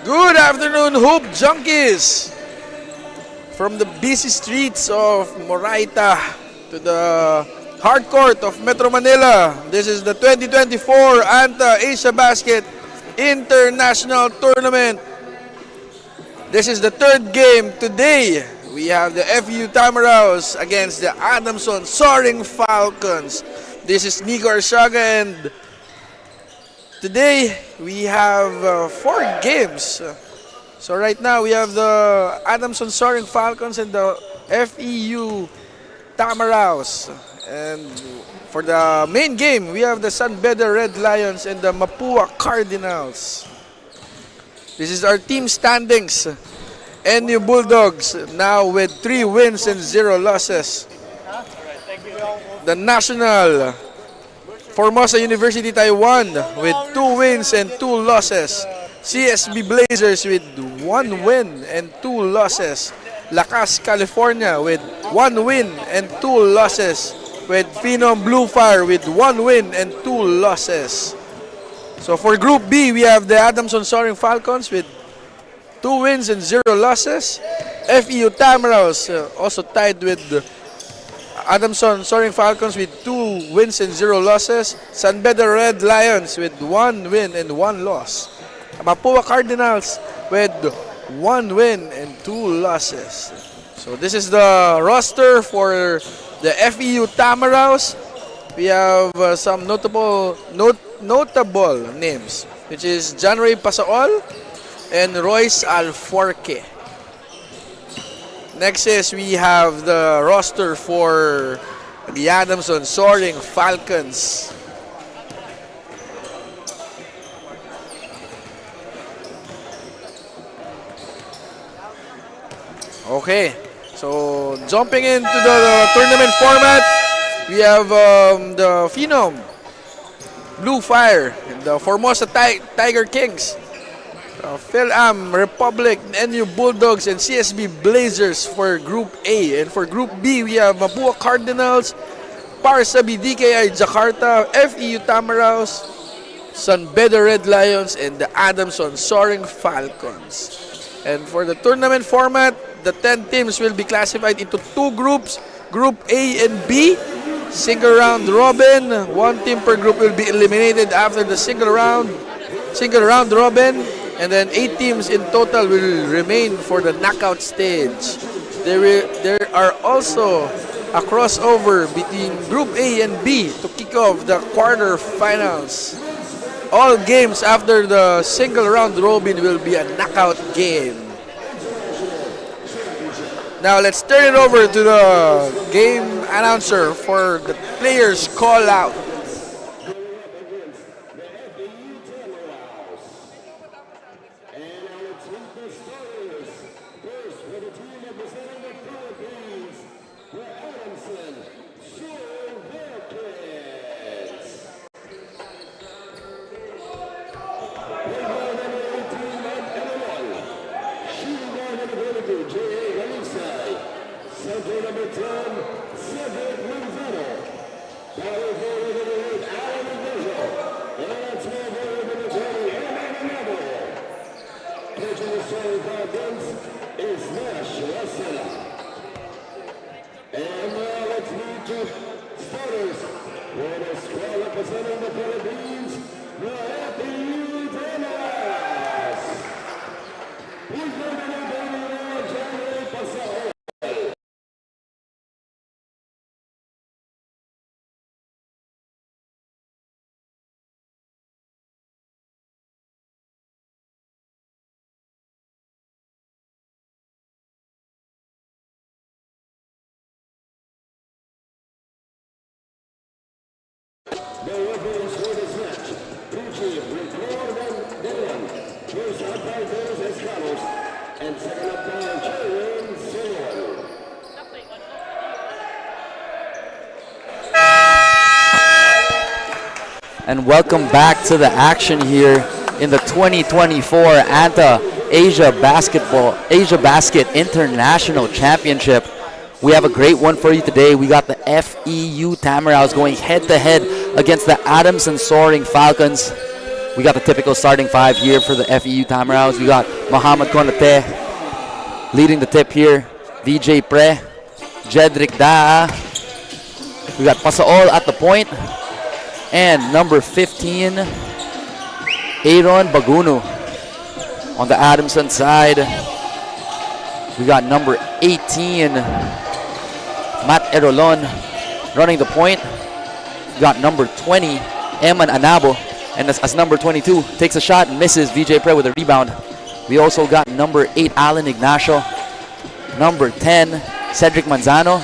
Good afternoon, Hoop Junkies! From the busy streets of Moraita to the hardcourt of Metro Manila, this is the 2024 ANTA Asiabasket International Tournament. This is the third game. Today, we have the FEU Tamaraws against the Adamson Soaring Falcons. This is Nico Arsiaga, and today we have 4 games. So right now we have the Adamson Soaring Falcons and the FEU Tamaraws. And for the main game, we have the San Beda Red Lions and the Mapua Cardinals. This is our team standings. NU Bulldogs now with 3 wins and 0 losses. The National Formosa University Taiwan with 2 wins and 2 losses. CSB Blazers with 1 win and 2 losses. Lakas California with 1 win and 2 losses. With Phenom Blue Fire with 1 win and 2 losses. So for Group B, we have the Adamson Soaring Falcons with 2 wins and 0 losses. FEU Tamaraws also tied with Adamson Soaring Falcons with 2 wins and 0 losses. San Beda Red Lions with 1 win and 1 loss. Mapua Cardinals with 1 win and 2 losses. So this is the roster for the FEU Tamaraws. We have some notable names, which is John Ray Pasaol and Royce Alforque. Next is we have the roster for the Adamson Soaring Falcons. Okay, so jumping into the tournament format, we have the Phenom Blue Fire and the Formosa Tiger Kings, Phil-Am Republic, NU Bulldogs, and CSB Blazers for Group A. And for Group B, we have Mapua Cardinals, Parsabi DKI Jakarta, FEU Tamaraws, San Beda Red Lions, and the Adamson Soaring Falcons. And for the tournament format, the 10 teams will be classified into 2 groups, Group A and B, single round robin. 1 team per group will be eliminated after the single round robin, and then 8 teams in total will remain for the knockout stage. There are also a crossover between Group A and B to kick off the quarterfinals. All games after the single round robin will be a knockout game. Now let's turn it over to the game announcer for the players call out. And now let's meet the starters for the squad representing the Philippines, the FEU Tamaraws. Please welcome the January Pasao. The referees for this match, Pucci, Enderun, first umpire goes as follows, and second umpire Adamson Soaring. And welcome back to the action here in the 2024 ANTA Asiabasket International Championship. We have a great one for you today. We got the FEU Tamaraws going head-to-head against the Adamson Soaring Falcons. We got the typical starting five here for the FEU Tamaraws. We got Muhammad Konate leading the tip here. VJ Pre, Jedrick Daa. We got Pasaol at the point. And number 15, Aaron Bagunu. On the Adamson side, we got number 18, Matt Erolon running the point. We got number 20, Eman Anabo. And as number 22 takes a shot and misses, VJ Pre with a rebound. We also got number 8, Alan Ignacio. Number 10, Cedric Manzano.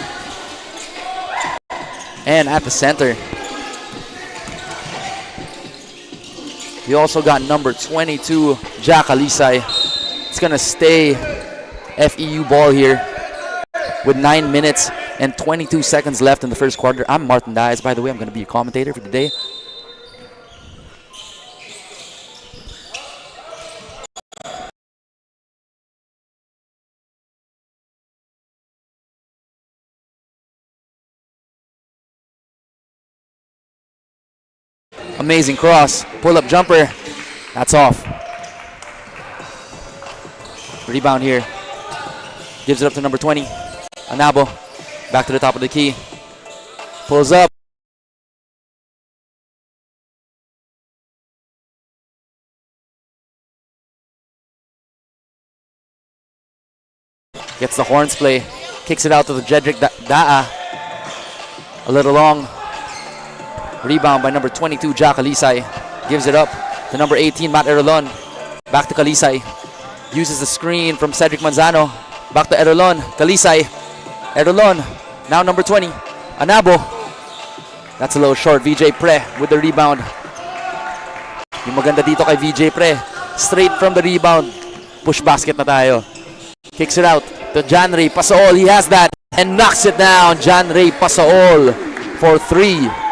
And at the center, we also got number 22, Jack Alisay. It's going to stay FEU ball here with 9 minutes and 22 seconds left in the first quarter. I'm Martin Diaz, by the way. I'm going to be a commentator for today. Amazing cross, pull-up jumper. That's off. Rebound here. Gives it up to number 20, Anabo. Back to the top of the key. Pulls up. Gets the horns play. Kicks it out to the Jedrick Daa. A little long. Rebound by number 22, Jack Alisay. Gives it up to number 18, Matt Erolon. Back to Kalisay. Uses the screen from Cedric Manzano. Back to Erolon. Kalisay. Erolon. Now number 20, Anabo. That's a little short. VJ Pre with the rebound. Yung maganda dito kay VJ Pre. Straight from the rebound. Push basket na tayo. Kicks it out to John Ray Pasaol. He has that and knocks it down. John Ray Pasaol for 3.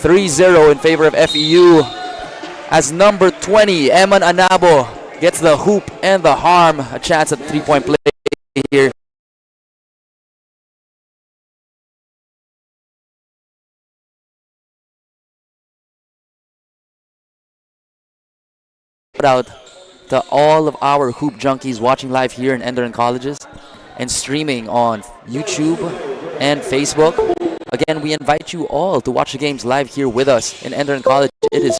3-0 in favor of FEU. As number 20, Eman Anabo gets the hoop and the harm. A chance at the three-point play here. Shout out to all of our hoop junkies watching live here in Enderun Colleges and streaming on YouTube and Facebook. Again, we invite you all to watch the games live here with us in Enderun College. It is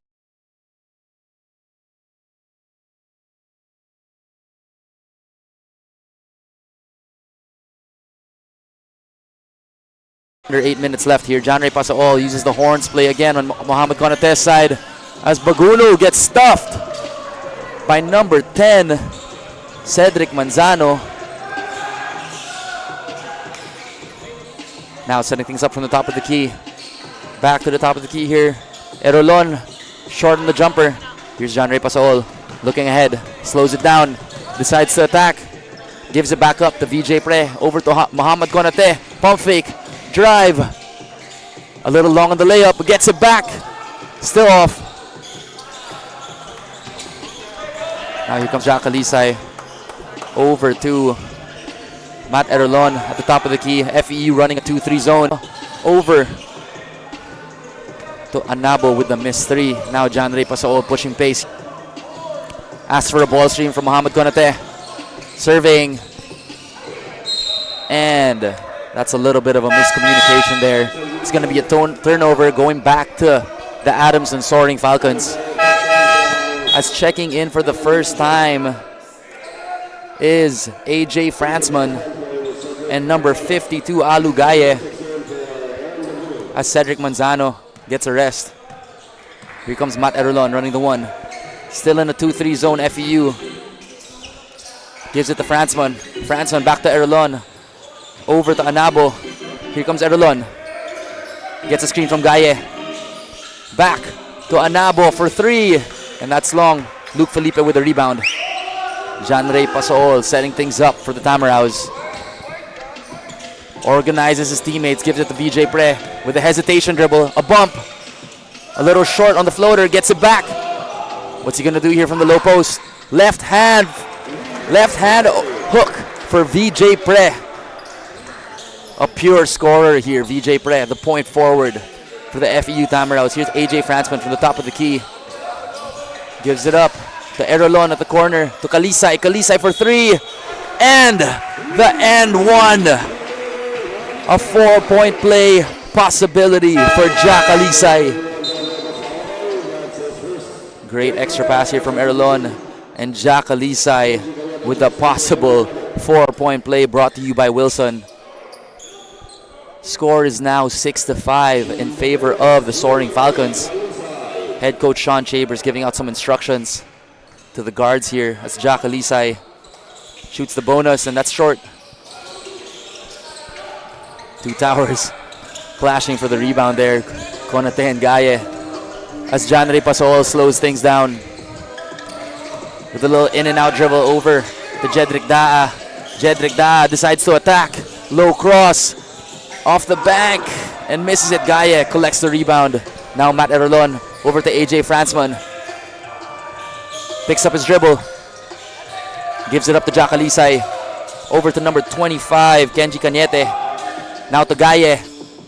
under 8 minutes left here. John Ray Pasaol uses the horns play again on Muhammad Konate's side as Bagunu gets stuffed by number 10, Cedric Manzano. Now setting things up from the top of the key. Back to the top of the key here. Erolon, short on the jumper. Here's John Ray Pasaol, looking ahead, slows it down, decides to attack. Gives it back up to VJ Pre, over to Muhammad Konate. Pump fake, drive. A little long on the layup, but gets it back. Still off. Now here comes Jack Alisay. Over to Matt Erlon at the top of the key. FEU running a 2-3 zone. Over to Anabo with the miss 3. Now John Ray Pasaol pushing pace. Asks for a ball stream from Mohamed Konate. Surveying. And that's a little bit of a miscommunication there. It's going to be a turnover going back to the Adamson Soaring Falcons. As checking in for the first time is AJ Fransman and number 52 Alugaye, as Cedric Manzano gets a rest. Here comes Matt Erlon running the one. Still in the 2-3 zone, FEU. Gives it to Fransman. Fransman back to Erlon. Over to Anabo. Here comes Erlon. Gets a screen from Gaye. Back to Anabo for 3. And that's long. Luke Felipe with the rebound. Jean Ray Pasaol setting things up for the Tamaraws. Organizes his teammates. Gives it to VJ Pre with a hesitation dribble. A bump. A little short on the floater. Gets it back. What's he going to do here from the low post? Left hand hook for VJ Pre. A pure scorer here, VJ Pre, the point forward for the FEU Tamaraws. Here's AJ Fransman from the top of the key. Gives it up to Erolon at the corner, to Kalisay. Kalisay for 3. And the end one. A 4-point play possibility for Jack Kalisay. Great extra pass here from Erolon. And Jack Kalisay with a possible 4-point play brought to you by Wilson. Score is now 6-5 in favor of the Soaring Falcons. Head coach Sean Chambers giving out some instructions to the guards here as Jack Alisay shoots the bonus, and that's short. Two Towers clashing for the rebound there. Konate and Gaye as John Ray Pasaol slows things down with a little in and out dribble over to Jedrick Daa. Jedrick Daa decides to attack. Low cross. Off the bank and misses it. Gaye collects the rebound. Now Matt Erlon over to AJ Fransman. Picks up his dribble. Gives it up to Jack Alisay. Over to number 25, Kenji Cañete. Now to Gaye.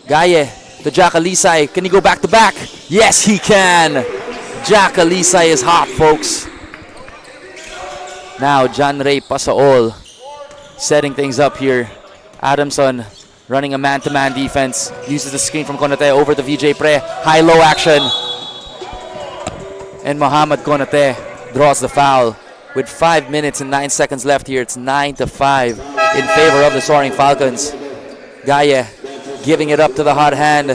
Gaye to Jack Alisay. Can he go back to back? Yes, he can. Jack Alisay is hot, folks. Now John Ray Pasaol setting things up here. Adamson running a man-to-man defense. Uses the screen from Konate over to VJ Pre. High-low action. And Mohamed Konate draws the foul. With 5 minutes and 9 seconds left here, it's 9-5 in favor of the Soaring Falcons. Gaye giving it up to the hot hand.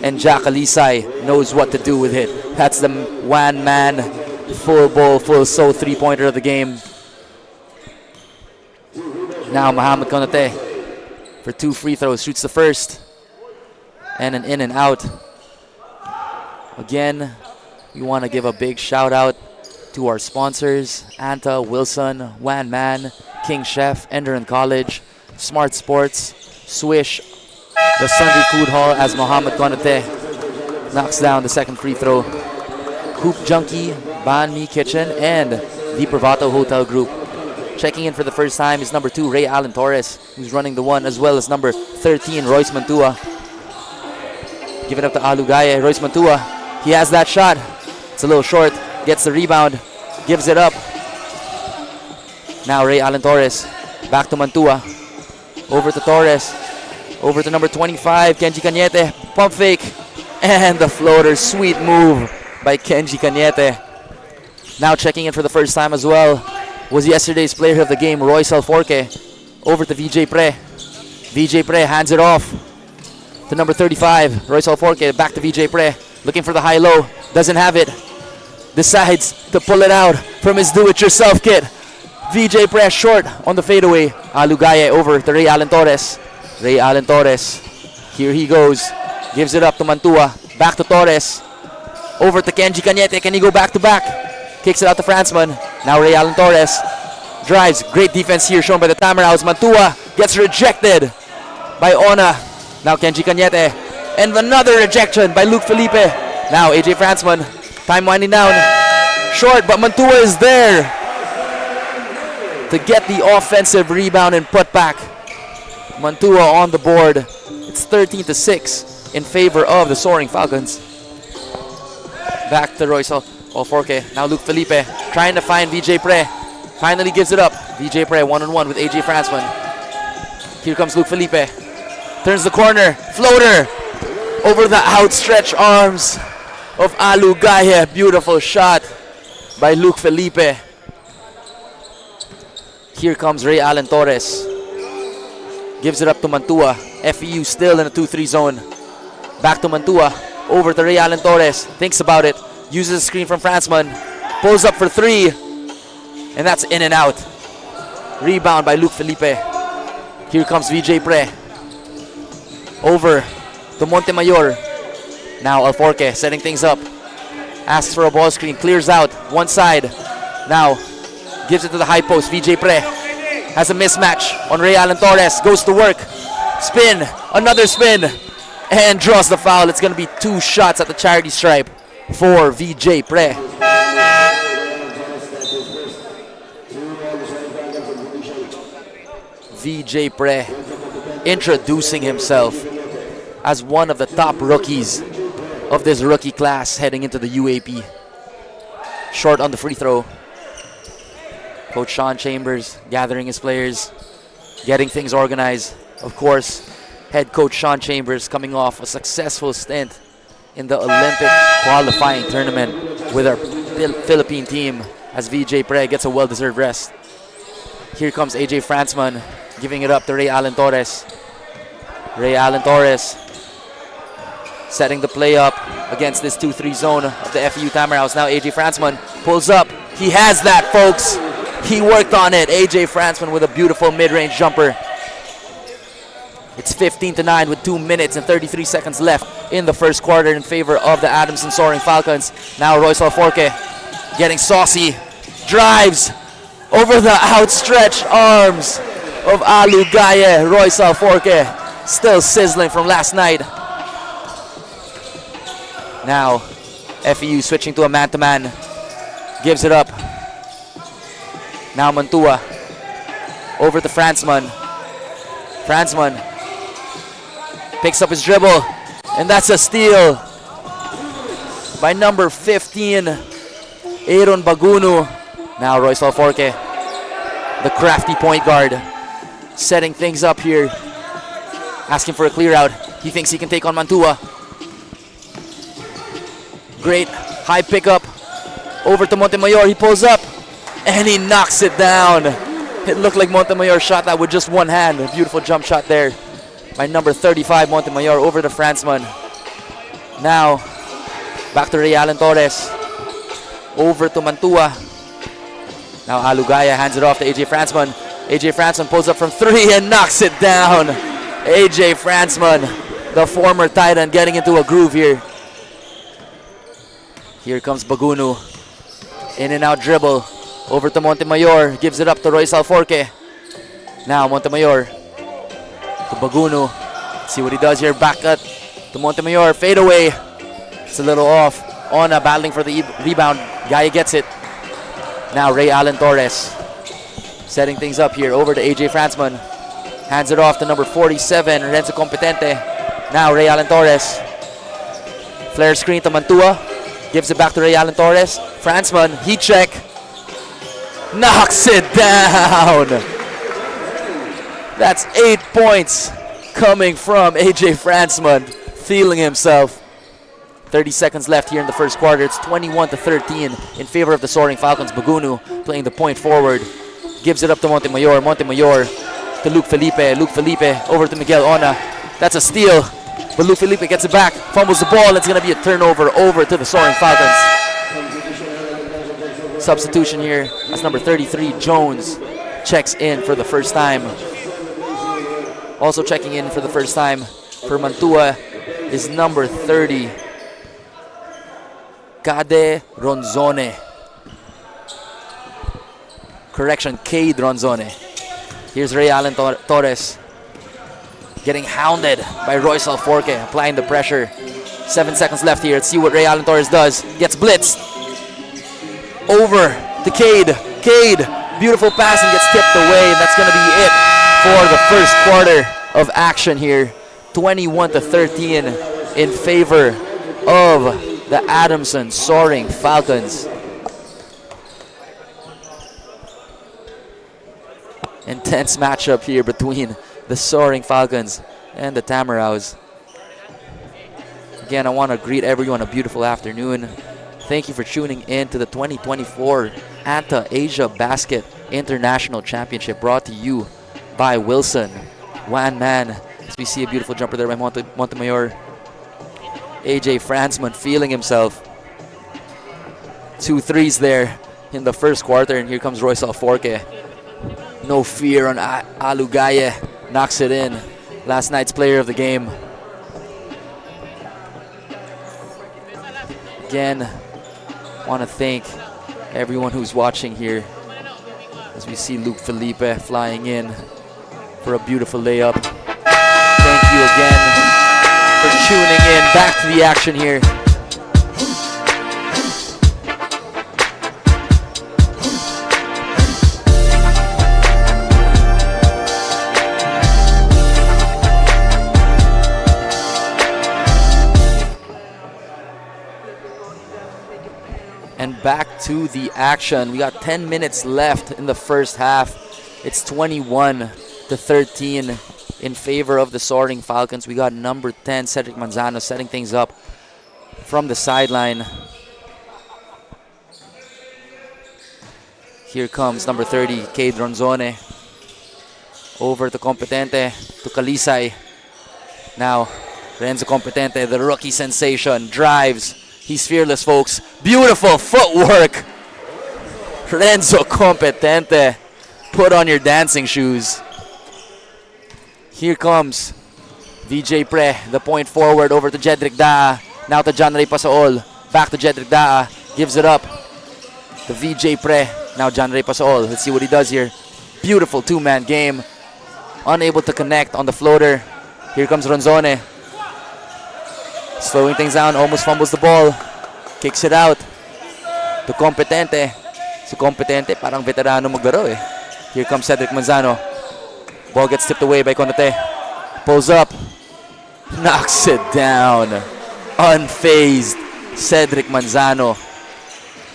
And Jack Alisay knows what to do with it. That's the one-man, full ball, full soul three-pointer of the game. Now Mohamed Konate for 2 free throws, shoots the first, and an in and out. Again, we want to give a big shout out to our sponsors, ANTA, Wilson, Wan Man, King Chef, Enderun College, Smart Sports, Swish, the Sunday Food Hall as Mohamed Konate knocks down the second free throw. Hoop Junkie, Ban Mi Kitchen, and the Privato Hotel Group. Checking in for the first time is number 2, Ray Allen Torres, who's running the one, as well as number 13, Royce Mantua. Give it up to Alugaye. Royce Mantua, he has that shot. It's a little short. Gets the rebound. Gives it up. Now Ray Allen Torres. Back to Mantua. Over to Torres. Over to number 25, Kenji Cañete. Pump fake. And the floater. Sweet move by Kenji Cañete. Now checking in for the first time as well was yesterday's player of the game, Royce Alforque. Over to VJ Pre. VJ Pre hands it off to number 35, Royce Alforque. Back to VJ Pre. Looking for the high-low. Doesn't have it. Decides to pull it out from his do-it-yourself kit. VJ Pre short on the fadeaway. Alugaye over to Ray Allen Torres. Ray Allen Torres. Here he goes. Gives it up to Mantua. Back to Torres. Over to Kenji Cañete. Can he go back-to-back? Kicks it out to Fransman. Now Ray Allen Torres drives. Great defense here shown by the Tamaraws. Mantua gets rejected by Ona. Now Kenji Cañete. And another rejection by Luke Felipe. Now AJ Fransman. Time winding down. Short, but Mantua is there to get the offensive rebound and put back. Mantua on the board. It's 13-6 in favor of the Soaring Falcons. Back to Royce Alforque. Now Luke Felipe trying to find VJ Pre. Finally gives it up. VJ Pre one-on-one with AJ Fransman. Here comes Luke Felipe. Turns the corner. Floater over the outstretched arms of Alugaya. Beautiful shot by Luke Felipe. Here comes Ray Allen Torres. Gives it up to Mantua. FEU still in a 2-3 zone. Back to Mantua. Over to Ray Allen Torres. Thinks about it. Uses a screen from Fransman. Pulls up for three. And that's in and out. Rebound by Luke Felipe. Here comes VJ Pre. Over to Montemayor. Now Alforque setting things up. Asks for a ball screen. Clears out. One side. Now gives it to the high post. VJ Pre has a mismatch on Ray Allen Torres. Goes to work. Spin. Another spin. And draws the foul. It's going to be 2 shots at the charity stripe for VJ Pre. VJ Pre introducing himself as one of the top rookies of this rookie class heading into the UAP. Short on the free throw. Coach Sean Chambers gathering his players, getting things organized. Of course, head coach Sean Chambers coming off a successful stint in the Olympic qualifying tournament with our Philippine team as VJ Pre gets a well-deserved rest. Here comes AJ Fransman giving it up to Ray Allen Torres. Ray Allen Torres setting the play up against this 2-3 zone of the FEU Tamaraws. Now AJ Fransman pulls up. He has that, folks. He worked on it. AJ Fransman with a beautiful mid-range jumper. It's 15-9 with 2 minutes and 33 seconds left in the first quarter in favor of the Adamson Soaring Falcons. Now Royce Alforque getting saucy. Drives over the outstretched arms of Alugaya. Royce Alforque still sizzling from last night. Now FEU switching to a man-to-man. Gives it up. Now Mantua over to Fransman. Fransman picks up his dribble, and that's a steal by number 15, Aaron Bagunu. Now Royce Alforque, the crafty point guard, setting things up here, asking for a clear out. He thinks he can take on Mantua. Great high pickup over to Montemayor. He pulls up and he knocks it down. It looked like Montemayor shot that with just one hand. A beautiful jump shot there by number 35, Montemayor, over to Fransman. Now back to Ray Allen Torres. Over to Mantua. Now Alugaya hands it off to AJ Fransman. AJ Fransman pulls up from 3 and knocks it down. AJ Fransman, the former Titan, getting into a groove here. Here comes Bagunu. In and out dribble. Over to Montemayor. Gives it up to Royce Alforque. Now Montemayor to Bagunu. See what he does here. Back cut to Montemayor. Fade away. It's a little off. Ona battling for the rebound. Gaya gets it. Now Ray Allen Torres setting things up here. Over to AJ Fransman. Hands it off to number 47, Renzo Competente. Now Ray Allen Torres. Flare screen to Mantua. Gives it back to Ray Allen Torres. Fransman, heat check. Knocks it down. That's 8 points coming from AJ Fransman, feeling himself. 30 seconds left here in the first quarter. It's 21-13 in favor of the Soaring Falcons. Bagunu playing the point forward. Gives it up to Montemayor. Montemayor to Luke Felipe. Luke Felipe over to Miguel Ona. That's a steal. But Luke Felipe gets it back. Fumbles the ball. It's going to be a turnover over to the Soaring Falcons. Substitution here. That's number 33, Jones. Checks in for the first time. Also checking in for the first time for Mantua is number 30, Cade Ronzone. Correction, Cade Ronzone. Here's Ray Allen Torres getting hounded by Royce Alforque, applying the pressure. 7 seconds left here. Let's see what Ray Allen Torres does. Gets blitzed. Over to Cade. Cade, beautiful pass and gets tipped away. And that's going to be it for the first quarter. of action here. 21-13 in favor of the Adamson Soaring Falcons. Intense matchup here between the Soaring Falcons and the Tamaraws. Again, I want to greet everyone a beautiful afternoon. Thank you for tuning in to the 2024 ANTA Asiabasket International Championship, brought to you by Wilson. One man, as we see a beautiful jumper there by Montemayor. AJ Fransman feeling himself. 2 threes there in the first quarter, and here comes Royce Alforque. No fear on Alugaye, knocks it in. Last night's player of the game. Again, want to thank everyone who's watching here as we see Luke Felipe flying in for a beautiful layup. Thank you again for tuning in. Back to the action here. And back to the action. We got 10 minutes left in the first half. It's 21-13 in favor of the Soaring Falcons. We got number 10, Cedric Manzano, setting things up from the sideline. Here comes number 30, Cade Ronzone. Over to Competente, to Kalisay. Now, Renzo Competente, the rookie sensation, drives. He's fearless, folks. Beautiful footwork. Renzo Competente. Put on your dancing shoes. Here comes VJ Pre, the point forward, over to Jedrick Daa. Now to John Ray Pasaol. Back to Jedrick Daa. Gives it up to VJ Pre. Now John Ray Pasaol. Let's see what he does here. Beautiful two-man game. Unable to connect on the floater. Here comes Ronzone. Slowing things down, almost fumbles the ball. Kicks it out to Competente. Si Competente, parang veterano maglaro eh. Here comes Cedric Manzano. Ball gets tipped away by Conate. Pulls up. Knocks it down. Unfazed Cedric Manzano.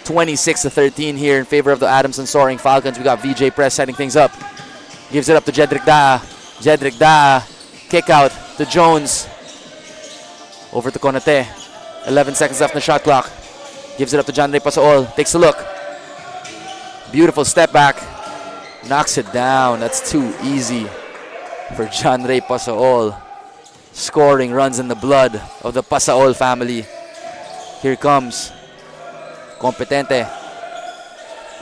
26-13 here in favor of the Adamson Soaring Falcons. We got VJ Press setting things up. Gives it up to Jedrick Daa. Jedrick Daa. Kick out to Jones. Over to Conate. 11 seconds left in the shot clock. Gives it up to John Ray Pasaol. Takes a look. Beautiful step back. Knocks it down. That's too easy for John Ray Pasaol. Scoring runs in the blood of the Pasaol family. Here comes Competente.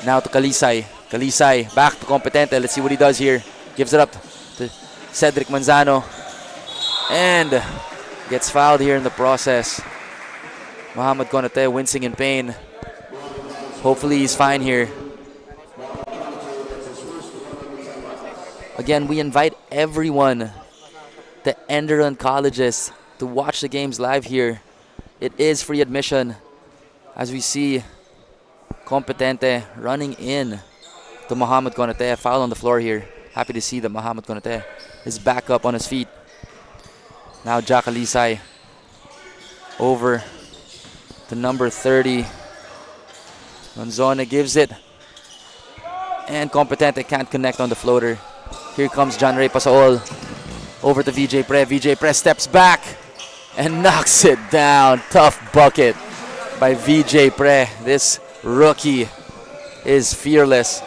Now to Kalisay. Kalisay back to Competente. Let's see what he does here. Gives it up to Cedric Manzano. And gets fouled here in the process. Mohamed Konate wincing in pain. Hopefully he's fine here. Again, we invite everyone, the Enderun colleges, to watch the games live here. It is free admission. As we see Competente running in to Mohamed Konate. A foul on the floor here. Happy to see that Mohamed Konate is back up on his feet. Now Jack Alisay over to number 30. Ronzone gives it. And Competente can't connect on the floater. Here comes John Ray Pasaol. Over to VJ Pre. VJ Pre steps back and knocks it down. Tough bucket by VJ Pre. This rookie is fearless.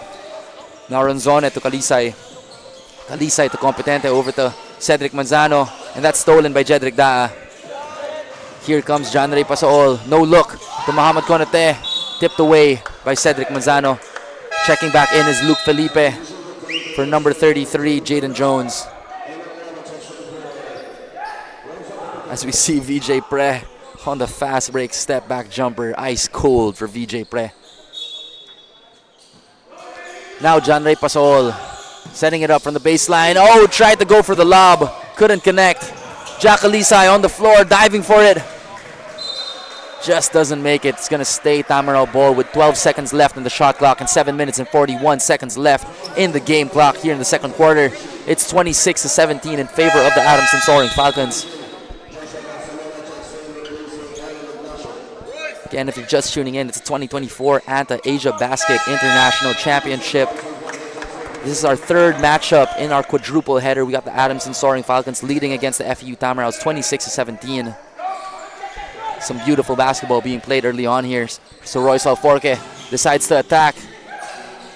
Now Ronzone to Kalisay. Kalisay to Competente. Over to Cedric Manzano. And that's stolen by Jedrick Daa. Here comes John Ray Pasaol. No look to Mohamed Konate. Tipped away by Cedric Manzano. Checking back in is Luke Felipe for number 33, Jaden Jones. As we see VJ Pre on the fast break step back jumper. Ice cold for VJ Pre. Now John Ray Pasaol setting it up from the baseline. Oh, tried to go for the lob. Couldn't connect. Jack Alisay on the floor, diving for it. Just doesn't make it. It's going to stay Tamaraw ball with 12 seconds left in the shot clock and 7 minutes and 41 seconds left in the game clock here in the second quarter. It's 26-17 in favor of the Adamson Soaring Falcons. Again, if you're just tuning in, it's a 2024 ANTA Asiabasket International Championship. This is our third matchup in our quadruple header. We got the Adamson Soaring Falcons leading against the FEU Tamaraws 26-17. Some beautiful basketball being played early on here. So Royce Alforque decides to attack.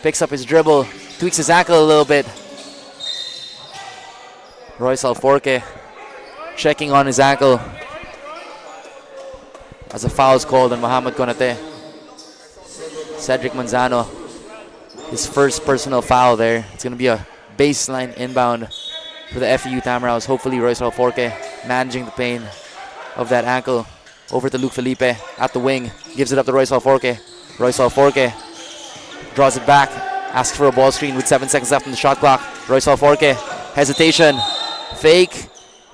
Picks up his dribble, tweaks his ankle a little bit. Royce Alforque checking on his ankle as a foul is called on Muhammad Konate. Cedric Manzano, his first personal foul there. It's going to be a baseline inbound for the FEU Tamaraws. Hopefully Royce Alforque managing the pain of that ankle. Over to Luke Felipe at the wing. Gives it up to Royce Alforque. Royce Alforque draws it back. Asks for a ball screen with 7 seconds left in the shot clock. Royce Alforque, hesitation, fake,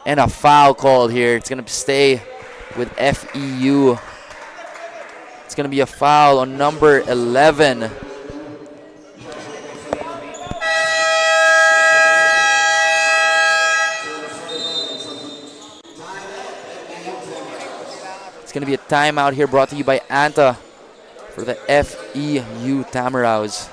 and a foul called here. It's going to stay with FEU. It's going to be a foul on number 11. It's going to be a timeout here brought to you by ANTA for the FEU Tamaraws.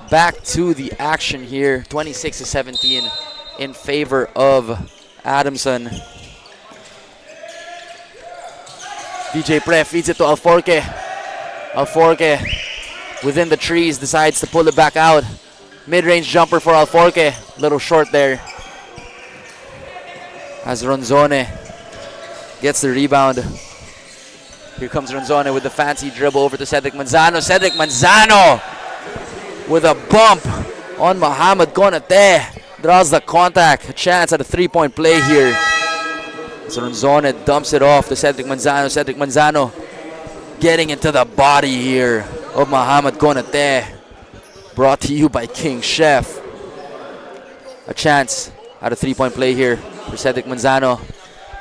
Back to the action here, 26-17 in favor of Adamson. DJ Pre feeds it to Alforque. Alforque within the trees decides to pull it back out. Mid-range jumper for Alforque, little short there. As Ronzone gets the rebound. Here comes Ronzone with the fancy dribble over to Cedric Manzano. Cedric Manzano with a bump on Muhammad Konate. Draws the contact. A chance at a three-point play here. So Ronzone dumps it off to Cedric Manzano. Cedric Manzano getting into the body here of Muhammad Konate. Brought to you by King Chef. A chance at a three-point play here for Cedric Manzano.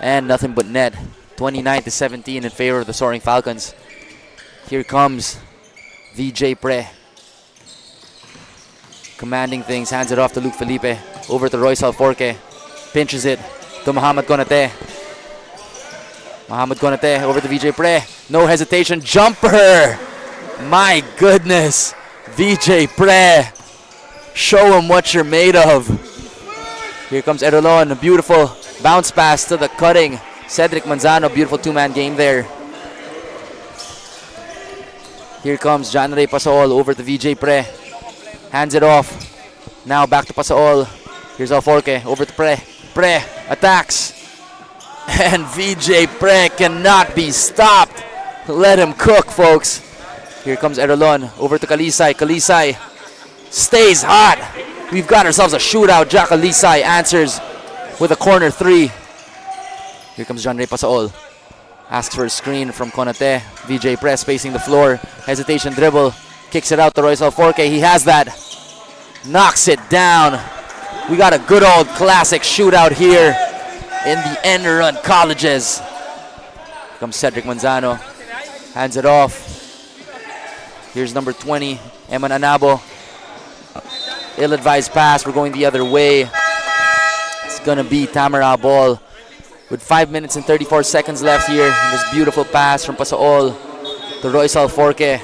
And nothing but net. 29-17 in favor of the Soaring Falcons. Here comes VJ Pre. Commanding things, hands it off to Luke Felipe. Over to Royce Alforque. Pinches it to Muhammad Konate. Muhammad Konate over to VJ Pre. No hesitation, jumper! My goodness, VJ Pre. Show him what you're made of. Here comes Erolon, a beautiful bounce pass to the cutting Cedric Manzano. Beautiful two-man game there. Here comes John Ray Pasaol over to VJ Pre. Hands it off. Now back to Pasaol. Here's Alforque over to Pre. Pre attacks. And VJ Pre cannot be stopped. Let him cook, folks. Here comes Erolon over to Kalisay. Kalisay stays hot. We've got ourselves a shootout. Jack Kalisay answers with a corner three. Here comes John Ray Pasaol. Asks for a screen from Konate. VJ Pre spacing the floor. Hesitation dribble. Kicks it out to Royce Alforque. He has that. Knocks it down. We got a good old classic shootout here in the Enderun colleges. Here comes Cedric Manzano. Hands it off. Here's number 20, Eman Anabo. Ill-advised pass. We're going the other way. It's going to be Tamaraw ball with 5 minutes and 34 seconds left here. And this beautiful pass from Pasaol to Royce Alforque.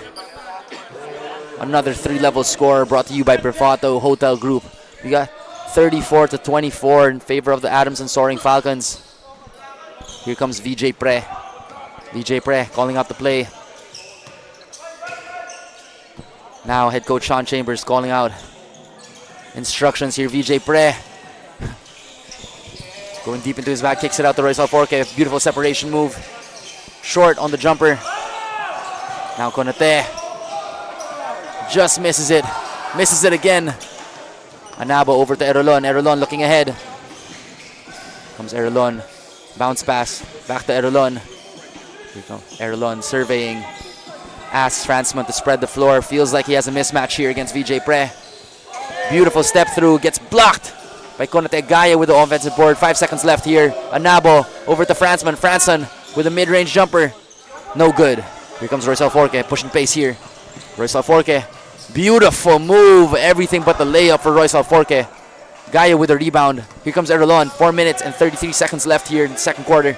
Another three-level score brought to you by Bonifacio Hotel Group. We got 34-24 in favor of the Adamson Soaring Falcons. Here comes VJ Pre. VJ Pre calling out the play. Now head coach Sean Chambers calling out instructions here. VJ Pre going deep into his bag, kicks it out to Royce Alforque. Beautiful separation move. Short on the jumper. Now Konate just misses it. Misses it again. Anabo over to Erolon. Erolon looking ahead. Comes Erolon. Bounce pass. Back to Erolon. Here we go. Erolon surveying. Asks Fransman to spread the floor. Feels like he has a mismatch here against VJ Pre. Beautiful step through. Gets blocked by Konate Gaya with the offensive board. 5 seconds left here. Anabo over to Fransman. Franson with a mid-range jumper. No good. Here comes Royce Alforque pushing pace here. Royce Alforque. Beautiful move. Everything but the layup for Royce Alforque. Gaya with a rebound. Here comes Erolon. 4 minutes and 33 seconds left here in the second quarter.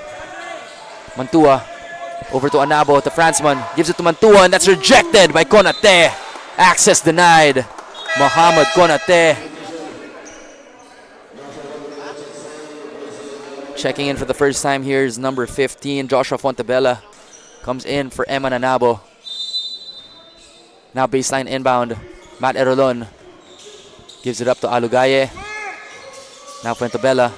Mantua over to Anabo to Fransman. Gives it to Mantua and that's rejected by Konate. Access denied. Mohamed Konate. Checking in for the first time here is number 15, Joshua Fontebella. Comes in for Eman Anabo. Now baseline inbound. Matt Erolon gives it up to Alugaye. Now Fontebella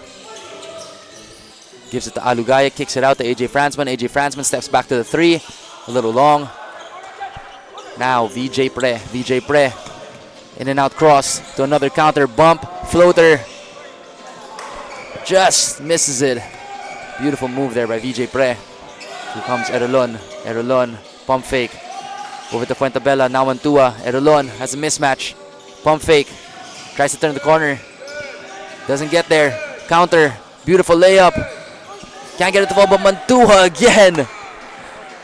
gives it to Alugaye. Kicks it out to AJ Fransman. AJ Fransman steps back to the three. A little long. Now VJ Pre. VJ Pre. In and out cross to another counter. Bump. Floater. Just misses it. Beautiful move there by VJ Pre. Here comes Erolon. Erolon. Pump fake. Over to Fuentabella. Now Mantua. Erolon has a mismatch. Pump fake. Tries to turn the corner. Doesn't get there. Counter. Beautiful layup. Can't get it to fall, but Mantua again.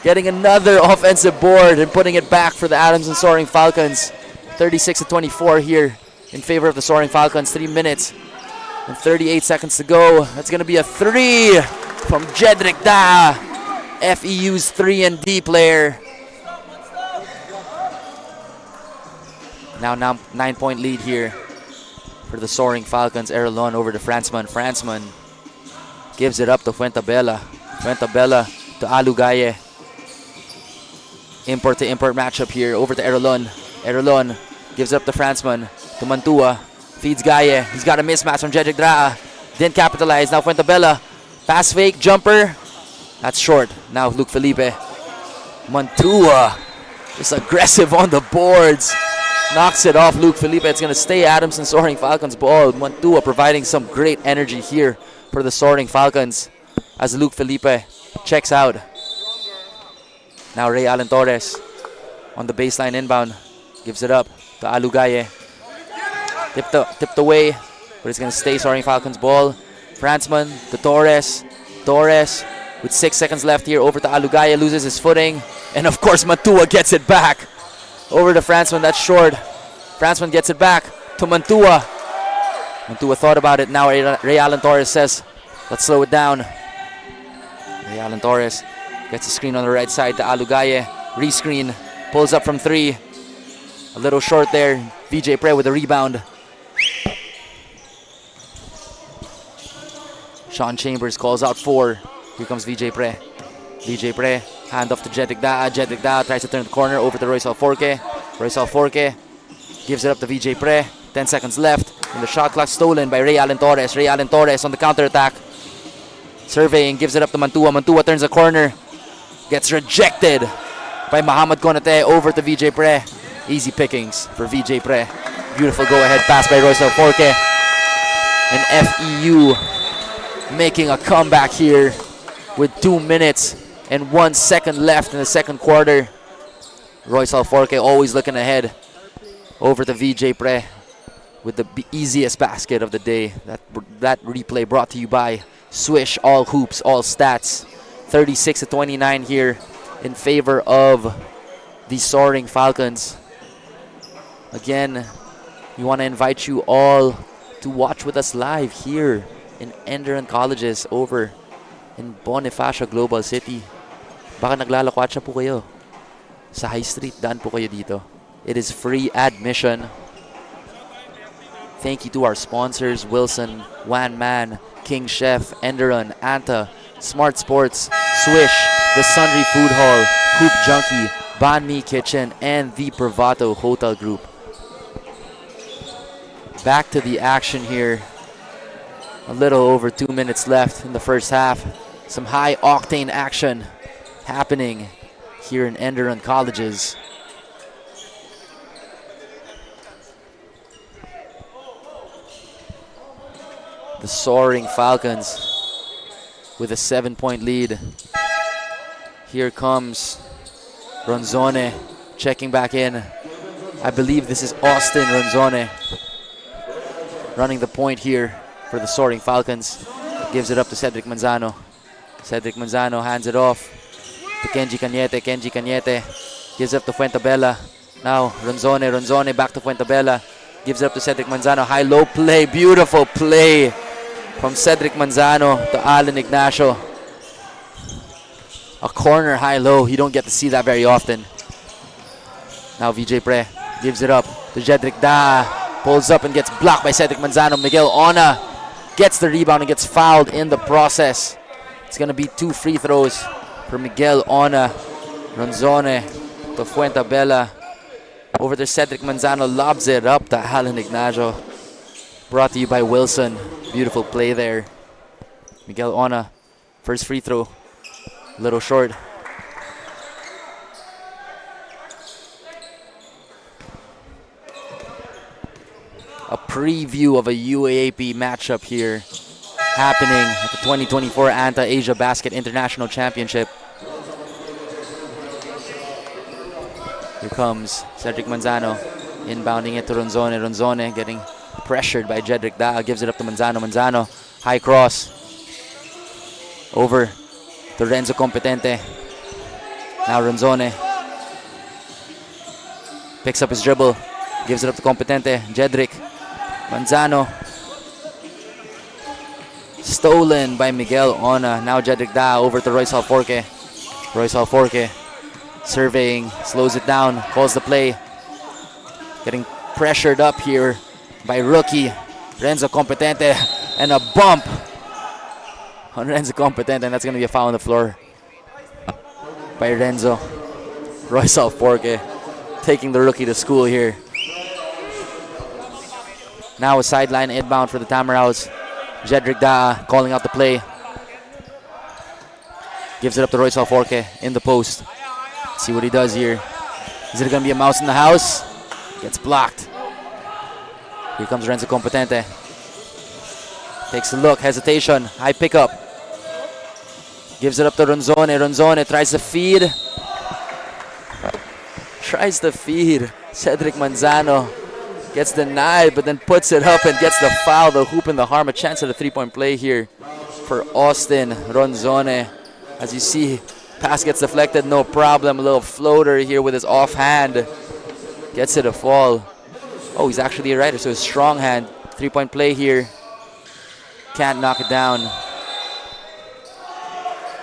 Getting another offensive board and putting it back for the Adamson Soaring Falcons. 36-24 here in favor of the Soaring Falcons. 3 minutes and 38 seconds to go. That's going to be a three from Jedrick Da, FEU's 3-and-D player. Now 9-point lead here for the Soaring Falcons. Erolon over to Fransman. Fransman gives it up to Fuentabella. Fuentabella to Alugaye. Import to import matchup here. Over to Erolon. Erolon gives it up to Fransman. To Mantua. Feeds Gaye. He's got a mismatch from Jedrick Draa. Didn't capitalize. Now Fuentabella. Pass fake. Jumper. That's short. Now Luke Felipe. Mantua. Just aggressive on the boards. Knocks it off Luke Felipe. It's going to stay Adamson Soaring Falcons ball. Mantua providing some great energy here for the Soaring Falcons as Luke Felipe checks out. Now Ray Allen Torres on the baseline inbound. Gives it up to Alugaye. Tipped away, but it's going to stay Soaring Falcons ball. Fransman to Torres. Torres with 6 seconds left here over to Alugaye. Loses his footing. And of course Mantua gets it back. Over to Fransman, that's short. Fransman gets it back to Mantua. Mantua thought about it. Now Ray Allen Torres says, let's slow it down. Ray Allen Torres gets a screen on the right side to Alugaye. Rescreen, pulls up from three. A little short there. VJ Pre with a rebound. Sean Chambers calls out 4. Here comes VJ Pre. VJ Pre, hand off to Jedrick Daa. Jedrick Daa tries to turn the corner over to Royce Alforque. Royce Alforque gives it up to VJ Pre. 10 seconds left. And the shot clock stolen by Ray Allen Torres. Ray Allen Torres on the counter-attack. Surveying, gives it up to Mantua. Mantua turns the corner. Gets rejected by Mohamed Konate over to VJ Pre. Easy pickings for VJ Pre. Beautiful go-ahead pass by Royce Alforque. And FEU making a comeback here with 2 minutes and 1 second left in the second quarter. Royce Alforque always looking ahead over to VJ Pre with the easiest basket of the day. That replay brought to you by Swish, all hoops, all stats. 36-29 here in favor of the Soaring Falcons. Again, we want to invite you all to watch with us live here in Enderun Colleges over in Bonifacio, Global City. Baka naglalakwatsa po kayo sa High Street, daan po kayo dito. It is free admission. Thank you to our sponsors, Wilson, Wan Man, King Chef, Enderun, ANTA, Smart Sports, Swish, the Sundry Food Hall, Hoop Junkie, Banh Mi Kitchen, and the Privato Hotel Group. Back to the action here. A little over 2 minutes left in the first half. Some high octane action happening here in Enderun Colleges. The Soaring Falcons with a 7-point lead. Here comes Ronzone checking back in. I believe this is Austin Ronzone running the point here for the Soaring Falcons. Gives it up to Cedric Manzano. Cedric Manzano hands it off to Kenji Cañete. Kenji Cañete gives up to Fuentabella. Now Ronzone back to Fuentabella. Gives it up to Cedric Manzano. High-low play, beautiful play from Cedric Manzano to Alan Ignacio. A corner high-low, you don't get to see that very often. Now VJ Pre gives it up to Jedrick Da. Pulls up and gets blocked by Cedric Manzano. Miguel Ona gets the rebound and gets fouled in the process. It's going to be 2 free throws for Miguel Ona. Ronzone to Fuentabella. Over to Cedric Manzano, lobs it up to Alan Ignacio. Brought to you by Wilson. Beautiful play there. Miguel Ona, first free throw. A little short. A preview of a UAAP matchup here happening at the 2024 ANTA Asiabasket International Championship. Here comes Cedric Manzano, inbounding it to Ronzone. Ronzone getting pressured by Jedrick Da. Gives it up to Manzano. Manzano, high cross. Over to Renzo Competente. Now Ronzone picks up his dribble. Gives it up to Competente. Jedrick. Manzano. Stolen by Miguel Ona. Now Jedrick Da over to Royce Alforque. Royce Alforque surveying, slows it down, calls the play. Getting pressured up here by rookie Renzo Competente, and a bump on Renzo Competente, and that's going to be a foul on the floor by Renzo. Royce Alforque taking the rookie to school here. Now a sideline inbound for the Tamaraws. Jedrick Da calling out the play. Gives it up to Royce Alforque in the post. Let's see what he does here. Is it going to be a mouse in the house? Gets blocked. Here comes Renzo Competente. Takes a look, hesitation, high pickup. Gives it up to Ronzone. Ronzone tries to feed. Cedric Manzano gets denied, but then puts it up and gets the foul, the hoop and the harm. A chance at a 3-point play here for Austin Ronzone. As you see, pass gets deflected, no problem. A little floater here with his offhand. Gets it a fall. Oh, he's actually a righter, so his strong hand. 3-point play here. Can't knock it down.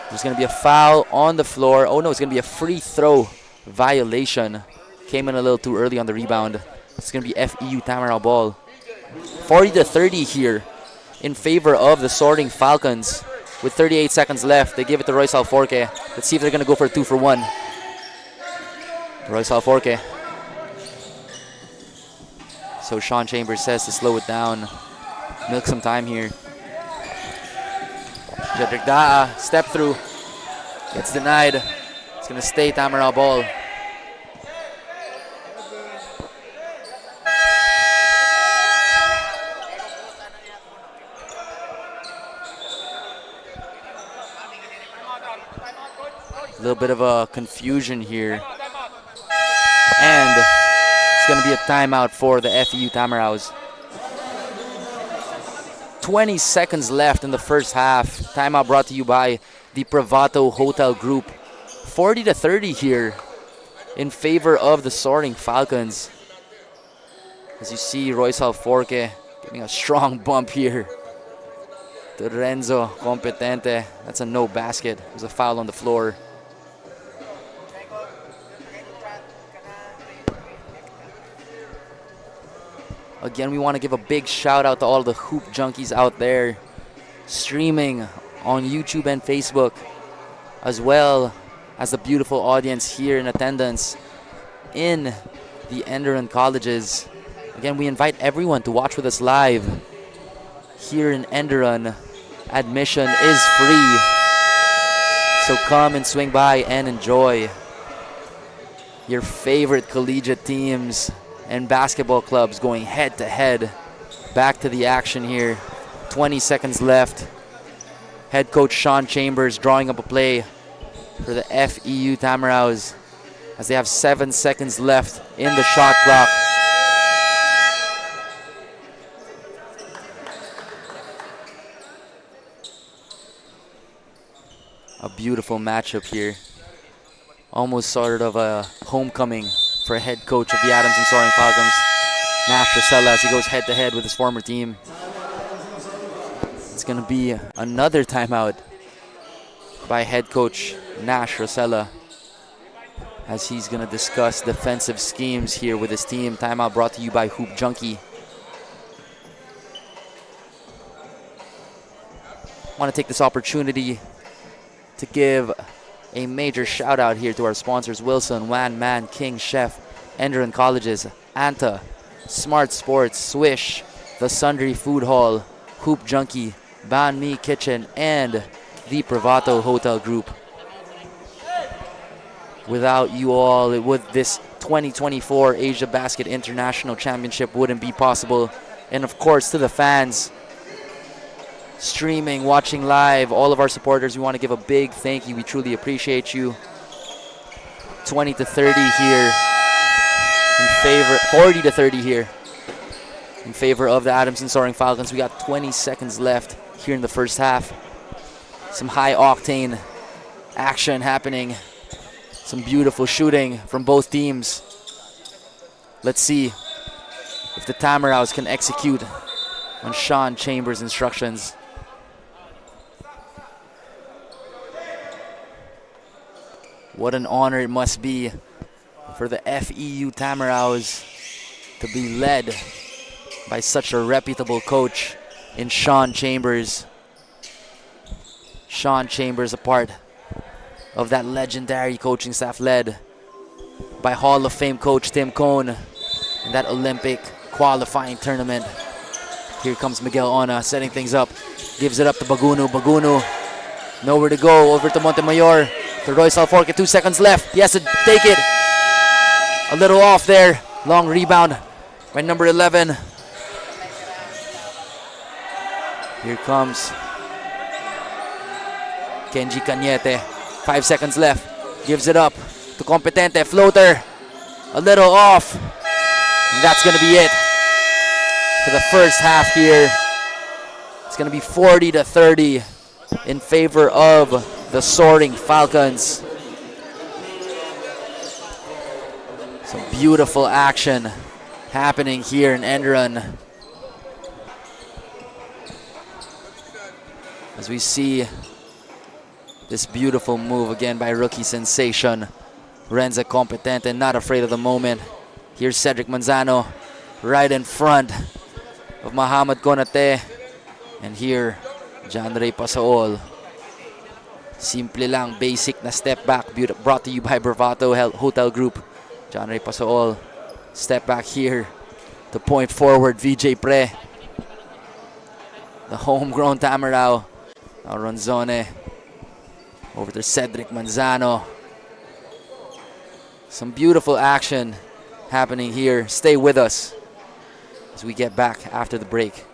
There's going to be a foul on the floor. Oh no, it's going to be a free throw violation. Came in a little too early on the rebound. It's going to be FEU Tamaraw ball. 40-30 here in favor of the Soaring Falcons. With 38 seconds left, they give it to Royce Alforque. Let's see if they're going to go for a 2-for-1. Royce Alforque. So Sean Chambers says to slow it down. Milk some time here. Jedrick Da, step through. Gets denied. It's going to stay Tamaraw ball. A little bit of a confusion here. And it's going to be a timeout for the FEU Tamaraws. 20 seconds left in the first half. Timeout brought to you by the Privato Hotel Group. 40-30 here in favor of the Soaring Falcons. As you see, Royce Alforque getting a strong bump here to Renzo Competente. That's a no basket. There's a foul on the floor. Again, we want to give a big shout out to all the hoop junkies out there streaming on YouTube and Facebook, as well as the beautiful audience here in attendance in the Enderun colleges. Again, we invite everyone to watch with us live here in Enderun. Admission is free, so come and swing by and enjoy your favorite collegiate teams and basketball clubs going head to head. Back to the action here. 20 seconds left. Head coach Sean Chambers drawing up a play for the FEU Tamaraws as they have 7 seconds left in the shot clock. A beautiful matchup here. Almost sort of a homecoming for head coach of the Adamson Soaring Falcons, Nash Rosella, as he goes head to head with his former team. It's going to be another timeout by head coach Nash Rosella as he's going to discuss defensive schemes here with his team. Timeout brought to you by Hoop Junkie. I want to take this opportunity to give a major shout out here to our sponsors: Wilson, Wan, Man, King, Chef, Enderun Colleges, ANTA, Smart Sports, Swish, The Sundry Food Hall, Hoop Junkie, Ban Mi Kitchen, and the Privato Hotel Group. Without you all, this 2024 Asiabasket International Championship wouldn't be possible. And of course, to the fans streaming, watching live, all of our supporters, we want to give a big thank you. We truly appreciate you. 20 to 30 here in favor, 40 to 30 here in favor of the Adamson Soaring Falcons. We got 20 seconds left here in the first half. Some high octane action happening. Some beautiful shooting from both teams. Let's see if the Tamaraws can execute on Sean Chambers' instructions. What an honor it must be for the FEU Tamaraws to be led by such a reputable coach in Sean Chambers. Sean Chambers, a part of that legendary coaching staff led by Hall of Fame coach Tim Cohn in that Olympic qualifying tournament. Here comes Miguel Ona setting things up. Gives it up to Bagunu. Bagunu, nowhere to go. Over to Montemayor. To Royce Alforque, 2 seconds left. He has to take it. A little off there. Long rebound by number 11. Here comes Kenji Cañete. 5 seconds left. Gives it up to Competente. Floater. A little off. And that's going to be it for the first half here. It's going to be 40 to 30 in favor of the Soaring Falcons. Some beautiful action happening here in Enderun as we see this beautiful move again by rookie sensation Renza Competente, not afraid of the moment. Here's Cedric Manzano right in front of Muhammad Konate, and here John Ray Pasaol. Simple lang, basic na step back, brought to you by Privato Hotel Group. John Ray Pasaol, step back here to point forward, VJ Pre. The homegrown Tamaraw. Now Ronzone over to Cedric Manzano. Some beautiful action happening here. Stay with us as we get back after the break.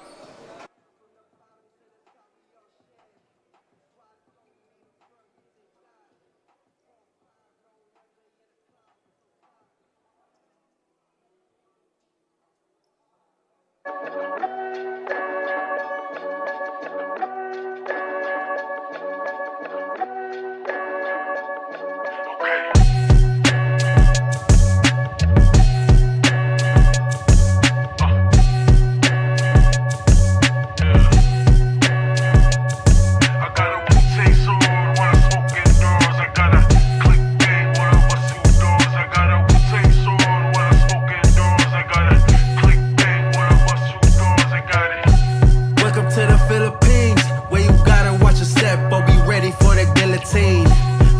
scene.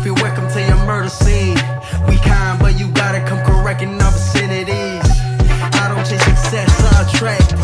Feel welcome to your murder scene. We kind, but you gotta come correct in our vicinities. I don't chase success, I attract.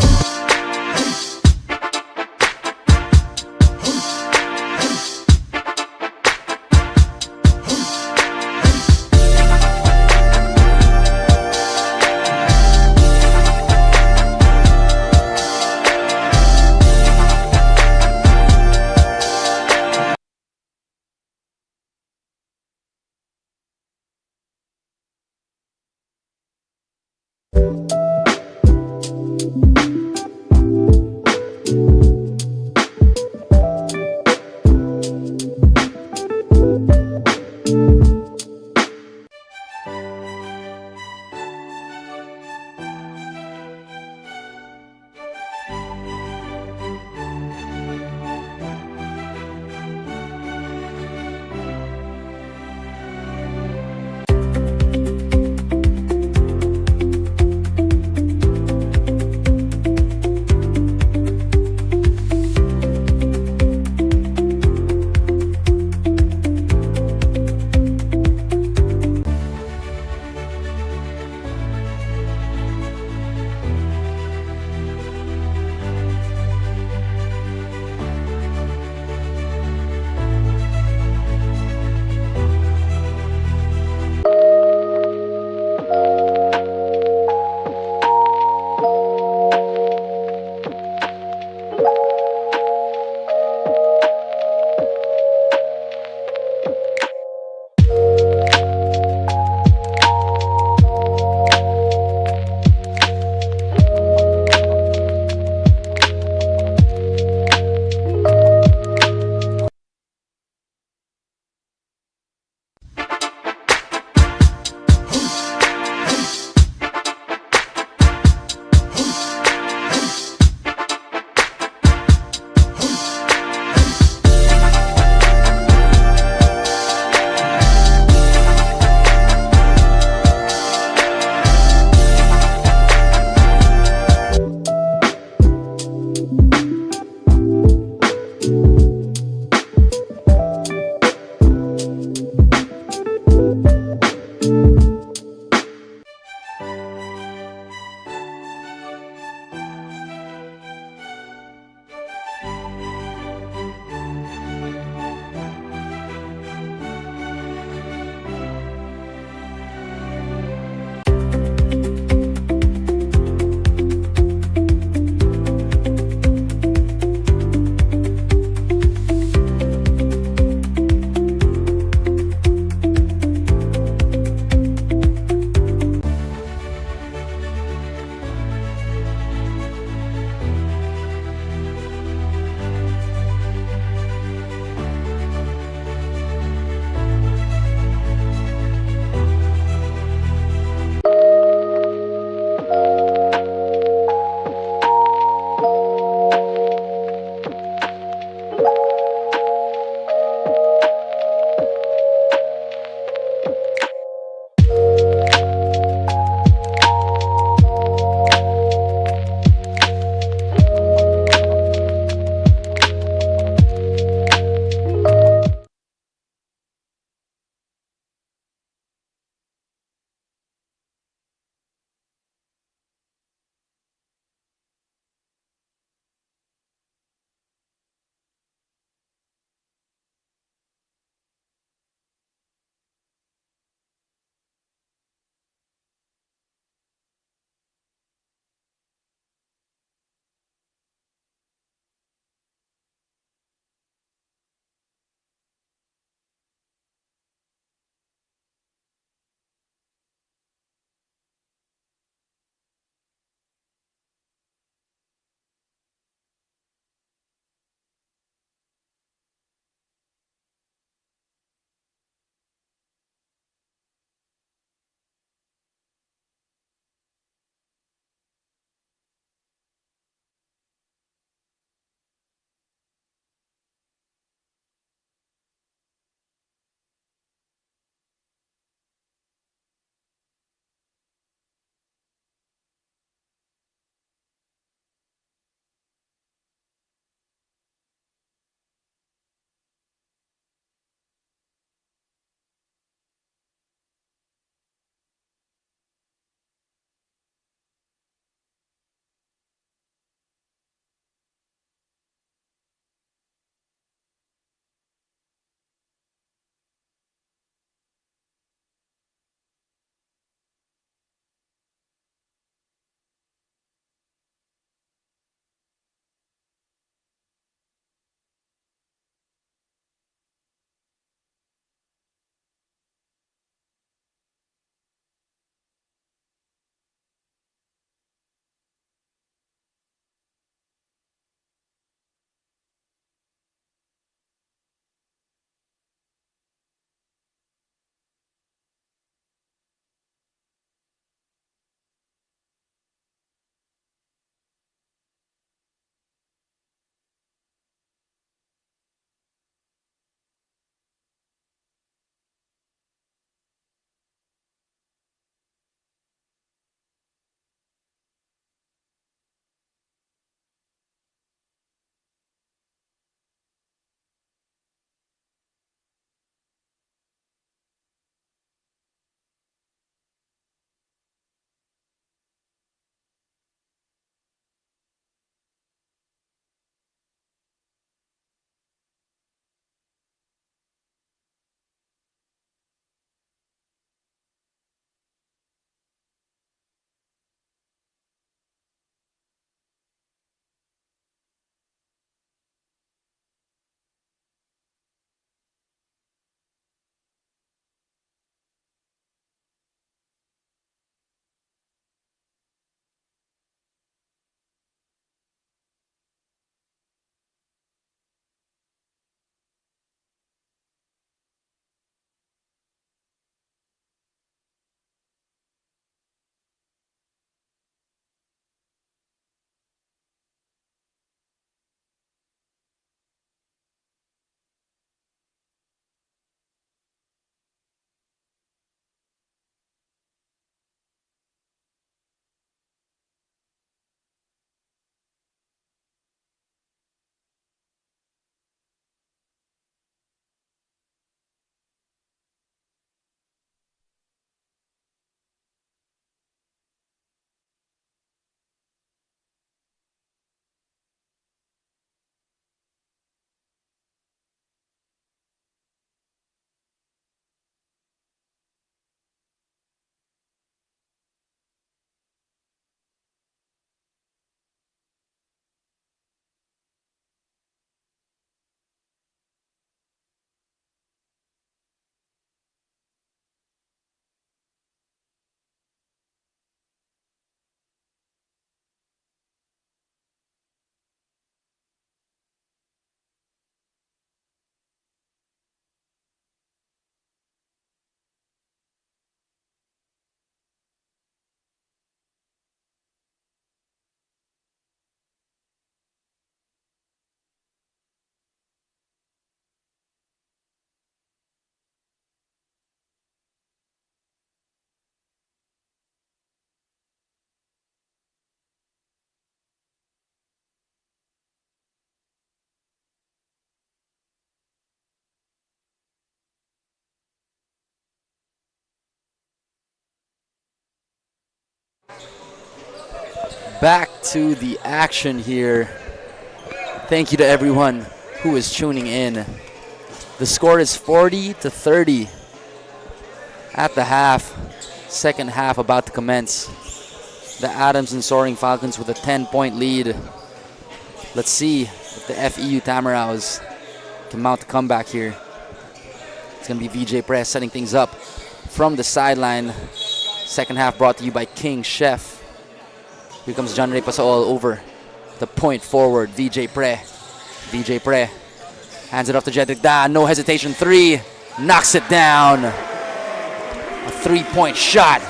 Back to the action here. Thank you to everyone who is tuning in. The score is 40-30 at the half. Second half about to commence. The Adamson Soaring Falcons with a 10-point lead. Let's see if the FEU Tamaraws can mount a comeback here. It's going to be VJ Press setting things up from the sideline. Second half brought to you by King Chef. Here comes John Ray Pasaol over the point forward. VJ Pre hands it off to Jedrick Da. No hesitation. Three. Knocks it down. A 3-point shot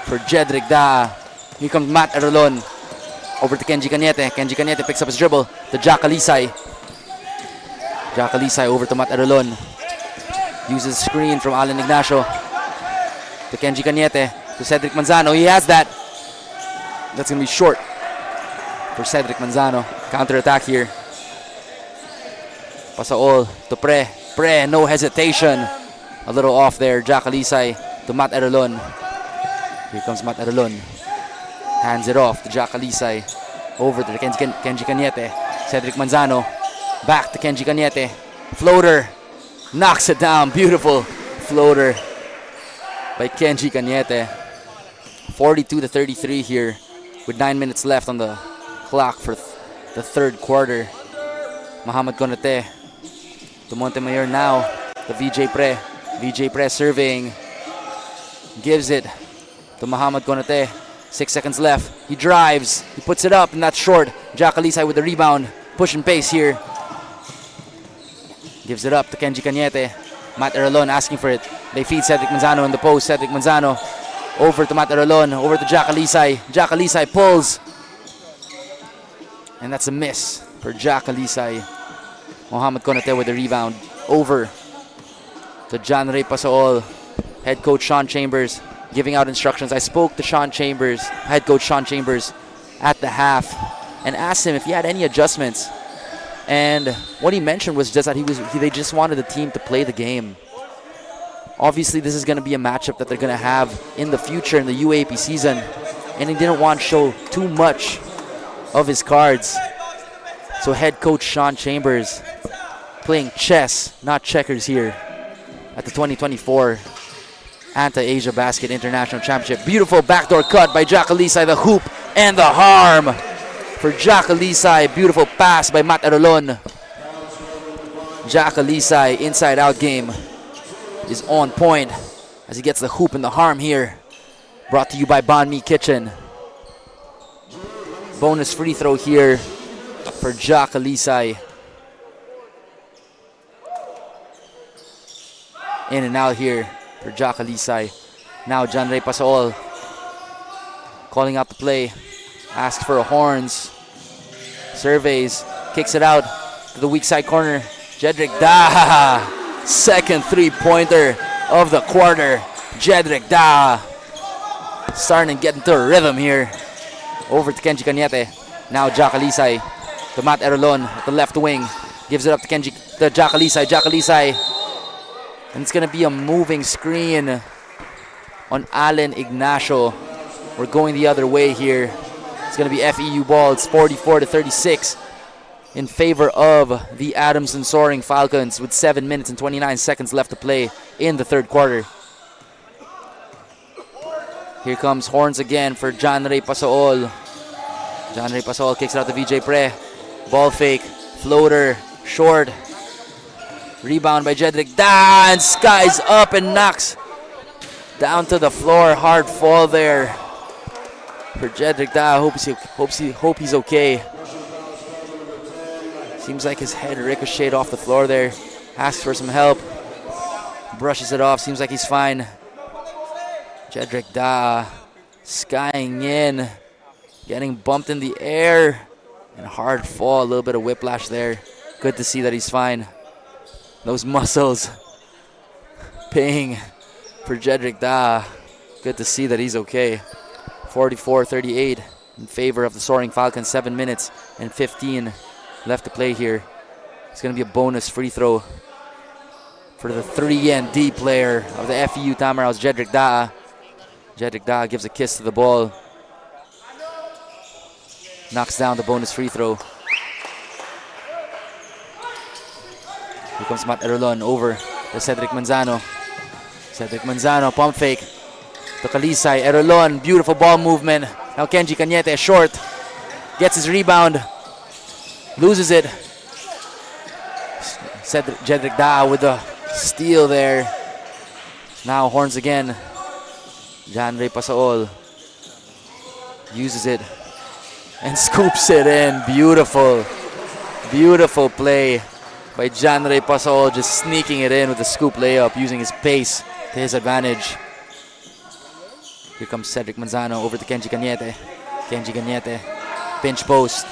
for Jedrick Da. Here comes Matt Aralon over to Kenji Cañete. Kenji Cañete picks up his dribble to Jack Alisay. Jack Alisay over to Matt Aralon. Uses screen from Alan Ignacio to Kenji Cañete to Cedric Manzano. He has that. That's going to be short for Cedric Manzano. Counter-attack here. Pasaol to Pre, no hesitation. A little off there. Jack Alisay to Matt Aralon. Here comes Matt Aralon. Hands it off to Jack Alisay. Over to Kenji Cañete. Cedric Manzano. Back to Kenji Cañete. Floater. Knocks it down. Beautiful floater by Kenji Cañete. 42-33 here with 9 minutes left on the clock for the third quarter. Muhammad Konate to Montemayor now. The VJ Pre surveying. Gives it to Muhammad Konate. 6 seconds left. He drives. He puts it up and that's short. Jack Alisay with the rebound. Pushing pace here. Gives it up to Kenji Cañete. Matt Aralon asking for it. They feed Cedric Manzano in the post. Cedric Manzano over to Matt Aralon. Over to Jack Alisay. Jack Alisay pulls. And that's a miss for Jack Alisay. Mohamed Konate with the rebound. Over to John Ray Pasaol. Head coach Sean Chambers giving out instructions. I spoke to head coach Sean Chambers at the half and asked him if he had any adjustments. And what he mentioned was just that they just wanted the team to play the game. Obviously, this is going to be a matchup that they're going to have in the future in the UAP season. And he didn't want to show too much of his cards. So head coach Sean Chambers playing chess, not checkers here at the 2024 ANTA Asiabasket International Championship. Beautiful backdoor cut by Jack Alisay, the hoop and the harm for Jack Alisay. Beautiful pass by Matt Aralon. Jack Alisay inside out game is on point as he gets the hoop and the harm here. Brought to you by Banh Mi Kitchen. Bonus free throw here for Jack Alisay. In and out here for Jack Alisay. Now John Ray Pasaol calling out the play. Asks for a horns. Surveys. Kicks it out to the weak side corner. Jedrick Da. Second three-pointer of the quarter. Jedrick Da. Starting to get into a rhythm here. Over to Kenji Cañete. Now Jack Alisay to Matt Aralon at the left wing. Gives it up to Jack Alisay. Jack Alisay. And it's going to be a moving screen on Alan Ignacio. We're going the other way here. It's going to be FEU ball. It's 44-36 in favor of the Adamson Soaring Falcons with 7 minutes and 29 seconds left to play in the third quarter. Here comes horns again for John Ray Pasaol. John Ray Pasaol kicks it out to VJ Pre. Ball fake. Floater. Short. Rebound by Jedrick Da. And skies up and knocks down to the floor. Hard fall there for Jedrick Da. Hope he's okay. Seems like his head ricocheted off the floor there. Asks for some help. Brushes it off. Seems like he's fine. Jedrick Da skying in. Getting bumped in the air. And hard fall. A little bit of whiplash there. Good to see that he's fine. Those muscles paying for Jedrick Da. Good to see that he's okay. 44-38 in favor of the Soaring Falcons. 7 minutes and 15 left to play here. It's going to be a bonus free throw for the 3-and-D player of the FEU Tamaraws, Jedrick Da. Jedrick Da gives a kiss to the ball. knocks down the bonus free throw. Here comes Matt Erolon over to Cedric Manzano. Cedric Manzano, pump fake to Kalisay. Erolon, beautiful ball movement. Now Kenji Cañete, short. Gets his rebound. Loses it. Jedrick Daa with the steal there. Now horns again. John Ray Pasaol uses it and scoops it in. Beautiful, beautiful play by John Ray Pasaol, just sneaking it in with a scoop layup, using his pace to his advantage. Here comes Cedric Manzano over to Kenji Cañete. Kenji Cañete, pinch post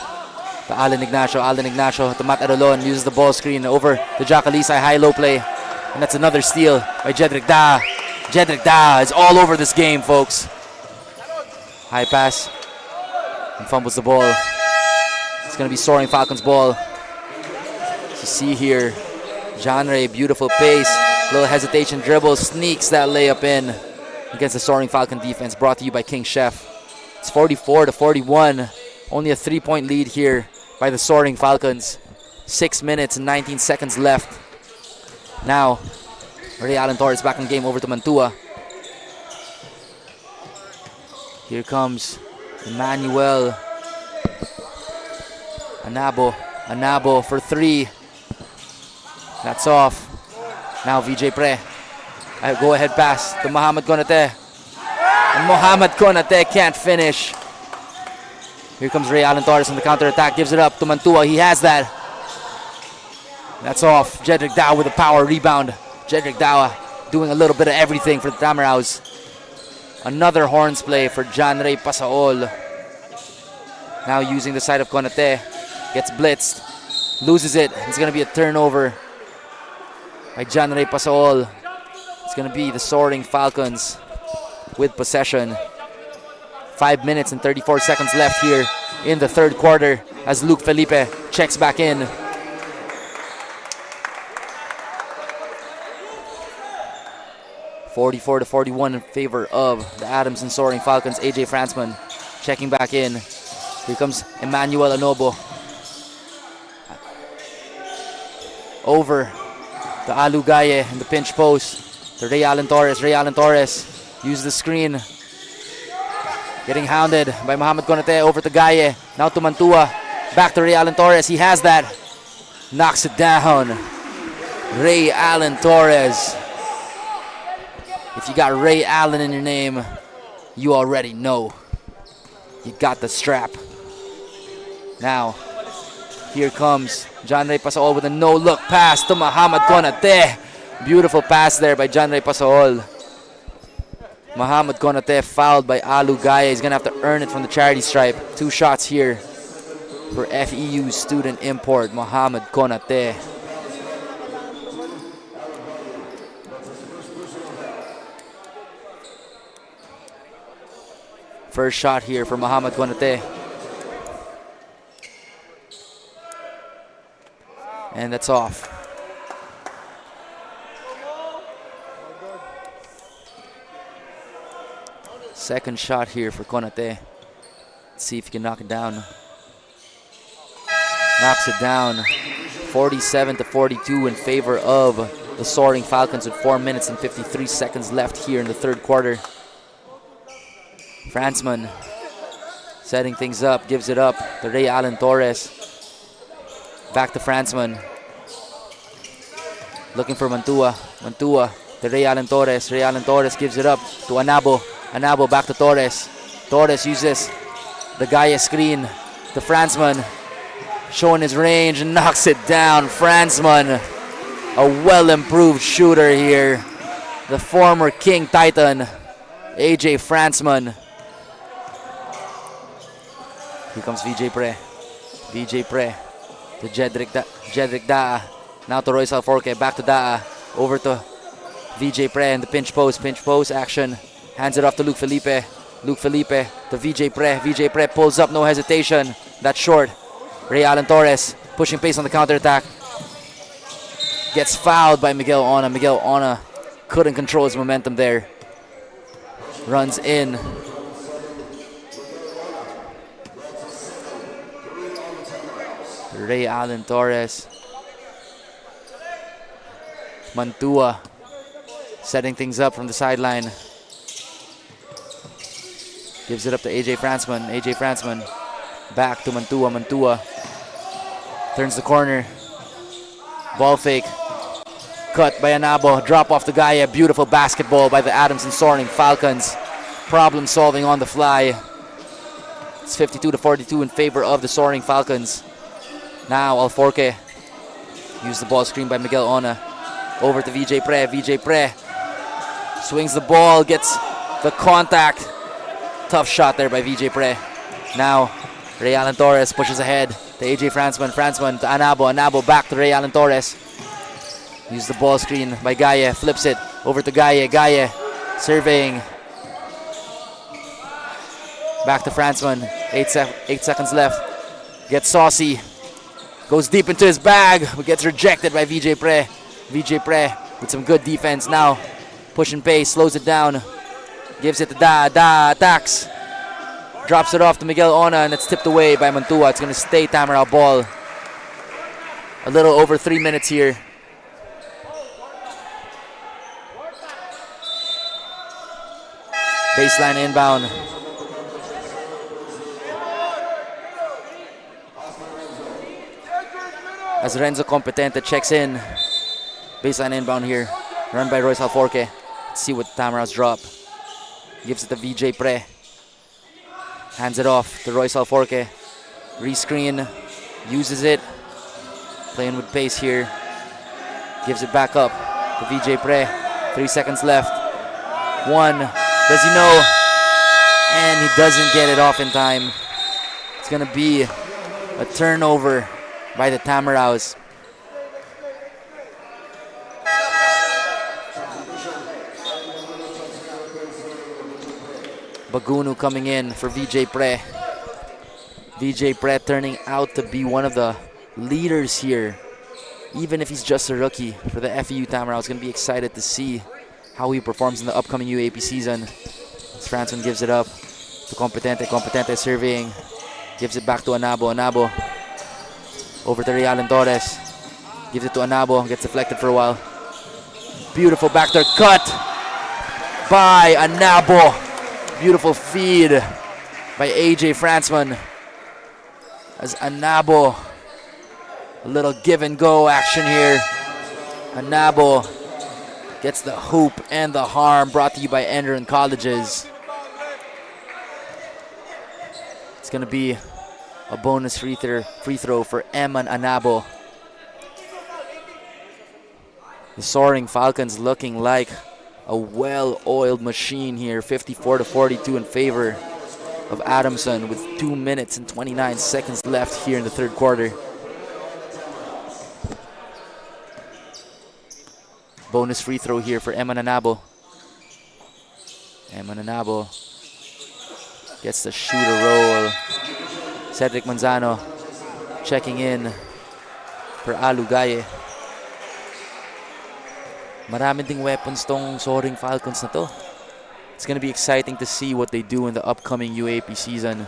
to Alan Ignacio. Alan Ignacio to Matt Erolon, uses the ball screen over to Jack Alisay, high-low play. And that's another steal by Jedrick Daa. Jedrick Daa is all over this game, folks. High pass and fumbles the ball. It's going to be Soaring Falcons ball. As you see here, John Ray, beautiful pace, little hesitation dribble, sneaks that layup in against the Soaring Falcon defense, brought to you by King Chef. It's 44-41. Only a 3-point lead here by the Soaring Falcons. 6 minutes and 19 seconds left. Now, Ray Allen Torres back in game over to Mantua. Here comes Emmanuel Anabo for three. That's off. Now VJ Pre. A go-ahead pass to Mohamed Konate. And Mohamed Konate can't finish. Here comes Ray Allen Torres on the counter-attack. Gives it up to Mantua. He has that. That's off. Jedrick Daa with a power rebound. Jedrick Daa doing a little bit of everything for the Tamaraws. Another horns play for John Ray Pasaol. Now using the side of Konate. Gets blitzed. Loses it. It's going to be a turnover by John Ray Pasaol. It's going to be the Soaring Falcons with possession. 5 minutes and 34 seconds left here in the third quarter as Luke Felipe checks back in. (44-41) in favor of the Adamson Soaring Falcons. AJ Fransman checking back in. Here comes Emmanuel Anobo. Over to Alu Gaye in the pinch post to Ray Allen Torres. Ray Allen Torres uses the screen. Getting hounded by Mohamed Konate. Over to Gaye. Now to Mantua. Back to Ray Allen Torres. He has that. Knocks it down. Ray Allen Torres. If you got Ray Allen in your name, you already know. You got the strap. Now, here comes John Ray Pasaol with a no-look pass to Mohamed Konate. Beautiful pass there by John Ray Pasaol. Mohamed Konate fouled by Alu Gaye. He's going to have to earn it from the charity stripe. 2 shots here for FEU student import, Mohamed Konate. First shot here for Mohamed Konate. And that's off. Second shot here for Konate. Let's see if he can knock it down. Knocks it down. 47-42 in favor of the Soaring Falcons with 4 minutes and 53 seconds left here in the third quarter. Fransman setting things up, gives it up to Ray Allen Torres. Back to Fransman. Looking for Mantua. Mantua to Ray Allen Torres. Ray Allen Torres gives it up to Anabo. Anabo back to Torres. Torres uses the Gaia screen to Fransman. Showing his range and knocks it down. Fransman, a well-improved shooter here. The former King Titan, AJ Fransman. Here comes VJ Pre. VJ Pre to Jedrick Daa. Now to Royce Alforque. Back to Daa. Over to VJ Pre in the pinch post. Pinch post action. Hands it off to Luke Felipe. Luke Felipe to VJ Pre. VJ Pre pulls up, no hesitation. That's short. Ray Allen Torres pushing pace on the counterattack. Gets fouled by Miguel Ona. Miguel Ona couldn't control his momentum there. Runs in. Ray Allen Torres. Mantua setting things up from the sideline. Gives it up to AJ Fransman. AJ Fransman back to Mantua. Mantua turns the corner. Ball fake. Cut by Anabo. Drop off the Gaia. Beautiful basketball by the Adamson Soaring Falcons. Problem solving on the fly. It's 52-42 in favor of the Soaring Falcons. Now Alforque. Use the ball screen by Miguel Ona. Over to VJ Pre. VJ Pre swings the ball. Gets the contact. Tough shot there by VJ Pre. Now Ray Allen Torres pushes ahead to AJ Fransman. Fransman to Anabo. Anabo back to Ray Allen Torres. Use the ball screen by Gaia. Flips it over to Gaia. Gaia surveying. Back to Fransman. 8 seconds left. Gets saucy. Goes deep into his bag, but gets rejected by VJ Pre. VJ Pre with some good defense now. Pushing pace, slows it down. Gives it to Da attacks. Drops it off to Miguel Ona, and it's tipped away by Mantua. It's going to stay Tamaraw ball. A little over 3 minutes here. Baseline inbound. As Renzo Competente checks in. Baseline inbound here. Run by Royce Alforque. Let's see what Tamaraws drop. Gives it to VJ Pre. Hands it off to Royce Alforque. Rescreen. Uses it. Playing with pace here. Gives it back up to VJ Pre. 3 seconds left. One. Does he know? And he doesn't get it off in time. It's going to be a turnover by the Tamaraws. Bagunu coming in for VJ Pre. VJ Pre turning out to be one of the leaders here. Even if he's just a rookie for the FEU Tamaraws, going to be excited to see how he performs in the upcoming UAP season. As Franson gives it up to Competente. Competente surveying. Gives it back to Anabo. Anabo over to Ray Allen Torres. Gives it to Anabo. Gets deflected for a while. Beautiful backdoor cut by Anabo. Beautiful feed by AJ Fransman. As Anabo, a little give and go action here. Anabo gets the hoop and the harm, brought to you by Enderun Colleges. It's going to be a bonus free throw for Eman Anabo. The Soaring Falcons looking like a well-oiled machine here. 54-42 in favor of Adamson with 2 minutes and 29 seconds left here in the third quarter. Bonus free throw here for Eman Anabo. Eman Anabo gets the shooter roll. Cedric Manzano checking in for Alugaye. Maraming ding weapons tong Soaring Falcons na to. It's going to be exciting to see what they do in the upcoming UAP season.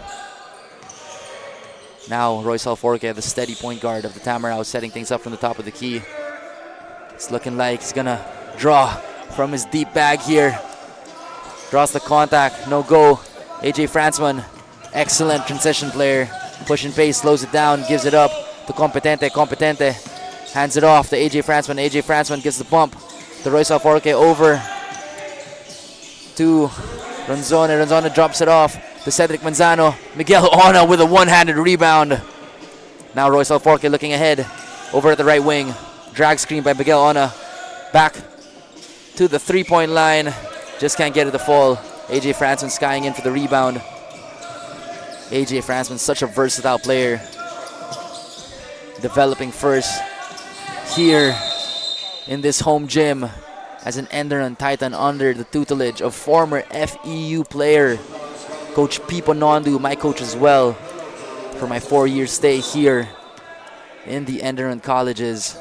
Now Royce Alforque, the steady point guard of the Tamaraws, setting things up from the top of the key. It's looking like he's going to draw from his deep bag here. Draws the contact, no go. AJ Fransman, excellent transition player. Pushing pace, slows it down, gives it up to Competente. Competente hands it off to AJ Fransman. AJ Fransman gives the bump to Royce Alforque, over to Ronzone. Ronzone drops it off to Cedric Manzano. Miguel Ona with a one-handed rebound. Now Royce Alforque looking ahead over at the right wing. Drag screen by Miguel Ona. Back to the three-point line. Just can't get it to fall. AJ Fransman skying in for the rebound. AJ Fransman, such a versatile player. Developing first here in this home gym as an Enderun Titan under the tutelage of former FEU player Coach Pipo Nondu, my coach as well, for my 4-year stay here in the Enderun Colleges.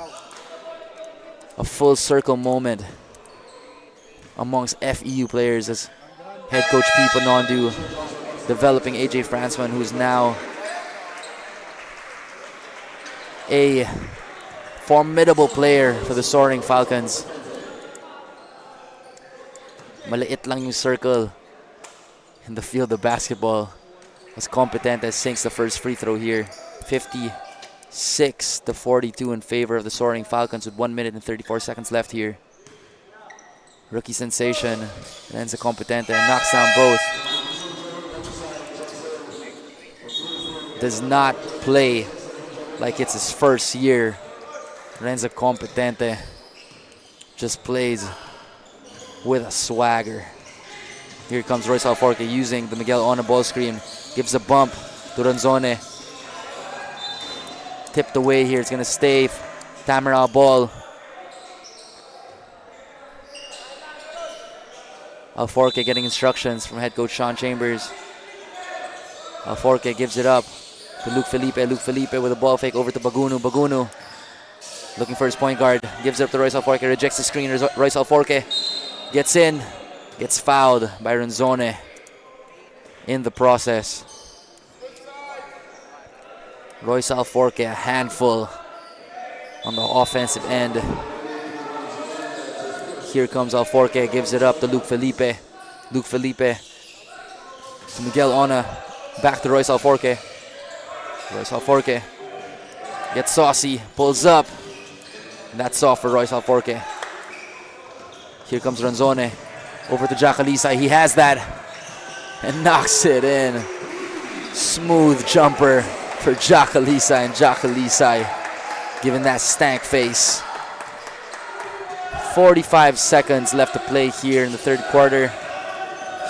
A full circle moment amongst FEU players as head coach Pipo Nondu developing AJ Fransman, who is now a formidable player for the Soaring Falcons. Maliit lang yung circle in the field of basketball. As Competente sinks the first free throw here. 56-42 in favor of the Soaring Falcons with 1 minute and 34 seconds left here. Rookie sensation, Renza Competente, knocks down both. Does not play like it's his first year. Renza Competente just plays with a swagger. Here comes Royce Alforque using the Miguel on a ball screen. Gives a bump to Ronzone. Tipped away here. It's going to stay. Tamaraw ball. Alforque getting instructions from head coach Sean Chambers. Alforque gives it up to Luke Felipe. Luke Felipe with a ball fake over to Bagunu. Bagunu looking for his point guard. Gives it up to Royce Alforque. Rejects the screen. Royce Alforque gets in. Gets fouled by Ronzone in the process. Royce Alforque, a handful on the offensive end. Here comes Alforque, gives it up to Luke Felipe. Luke Felipe to Miguel Ona. Back to Royce Alforque. Royce Alforque gets saucy, pulls up. And that's off for Royce Alforque. Here comes Ronzone. Over to Jacalisa. He has that and knocks it in. Smooth jumper for Jacalisa, and Jacalisa giving that stank face. 45 seconds left to play here in the third quarter.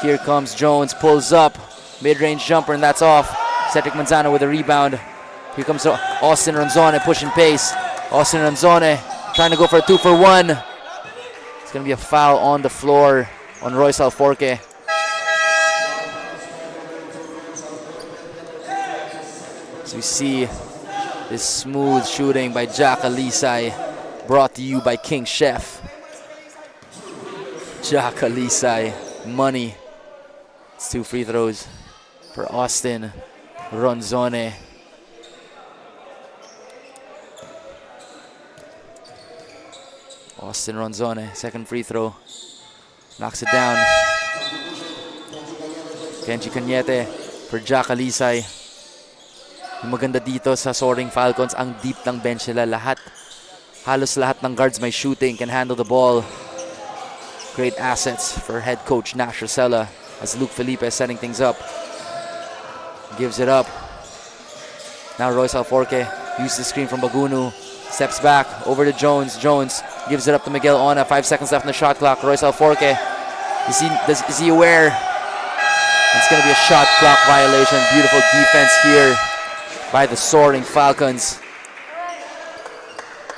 Here comes Jones, pulls up, mid-range jumper, and that's off. Cedric Manzano with a rebound. Here comes Austin Ronzone pushing pace. Austin Ronzone trying to go for a 2-for-1. It's going to be a foul on the floor on Royce Alforque. So we see this smooth shooting by Jacalisa, brought to you by King Chef. Jacalisa, money. It's 2 free throws for Austin Ronzone. Austin Ronzone, second free throw. Knocks it down. Kenji Cañete for Jacalisa. Yung maganda dito sa Soaring Falcons, ang deep ng bench nila. Halos lahat ng guards may shooting, can handle the ball. Great assets for head coach Nash Rosella as Luke Felipe is setting things up. Gives it up. Now Royce Alforque uses the screen from Bagunu. Steps back over to Jones. Jones gives it up to Miguel Ona. 5 seconds left on the shot clock. Royce Alforque. Is he aware? It's going to be a shot clock violation. Beautiful defense here by the Soaring Falcons.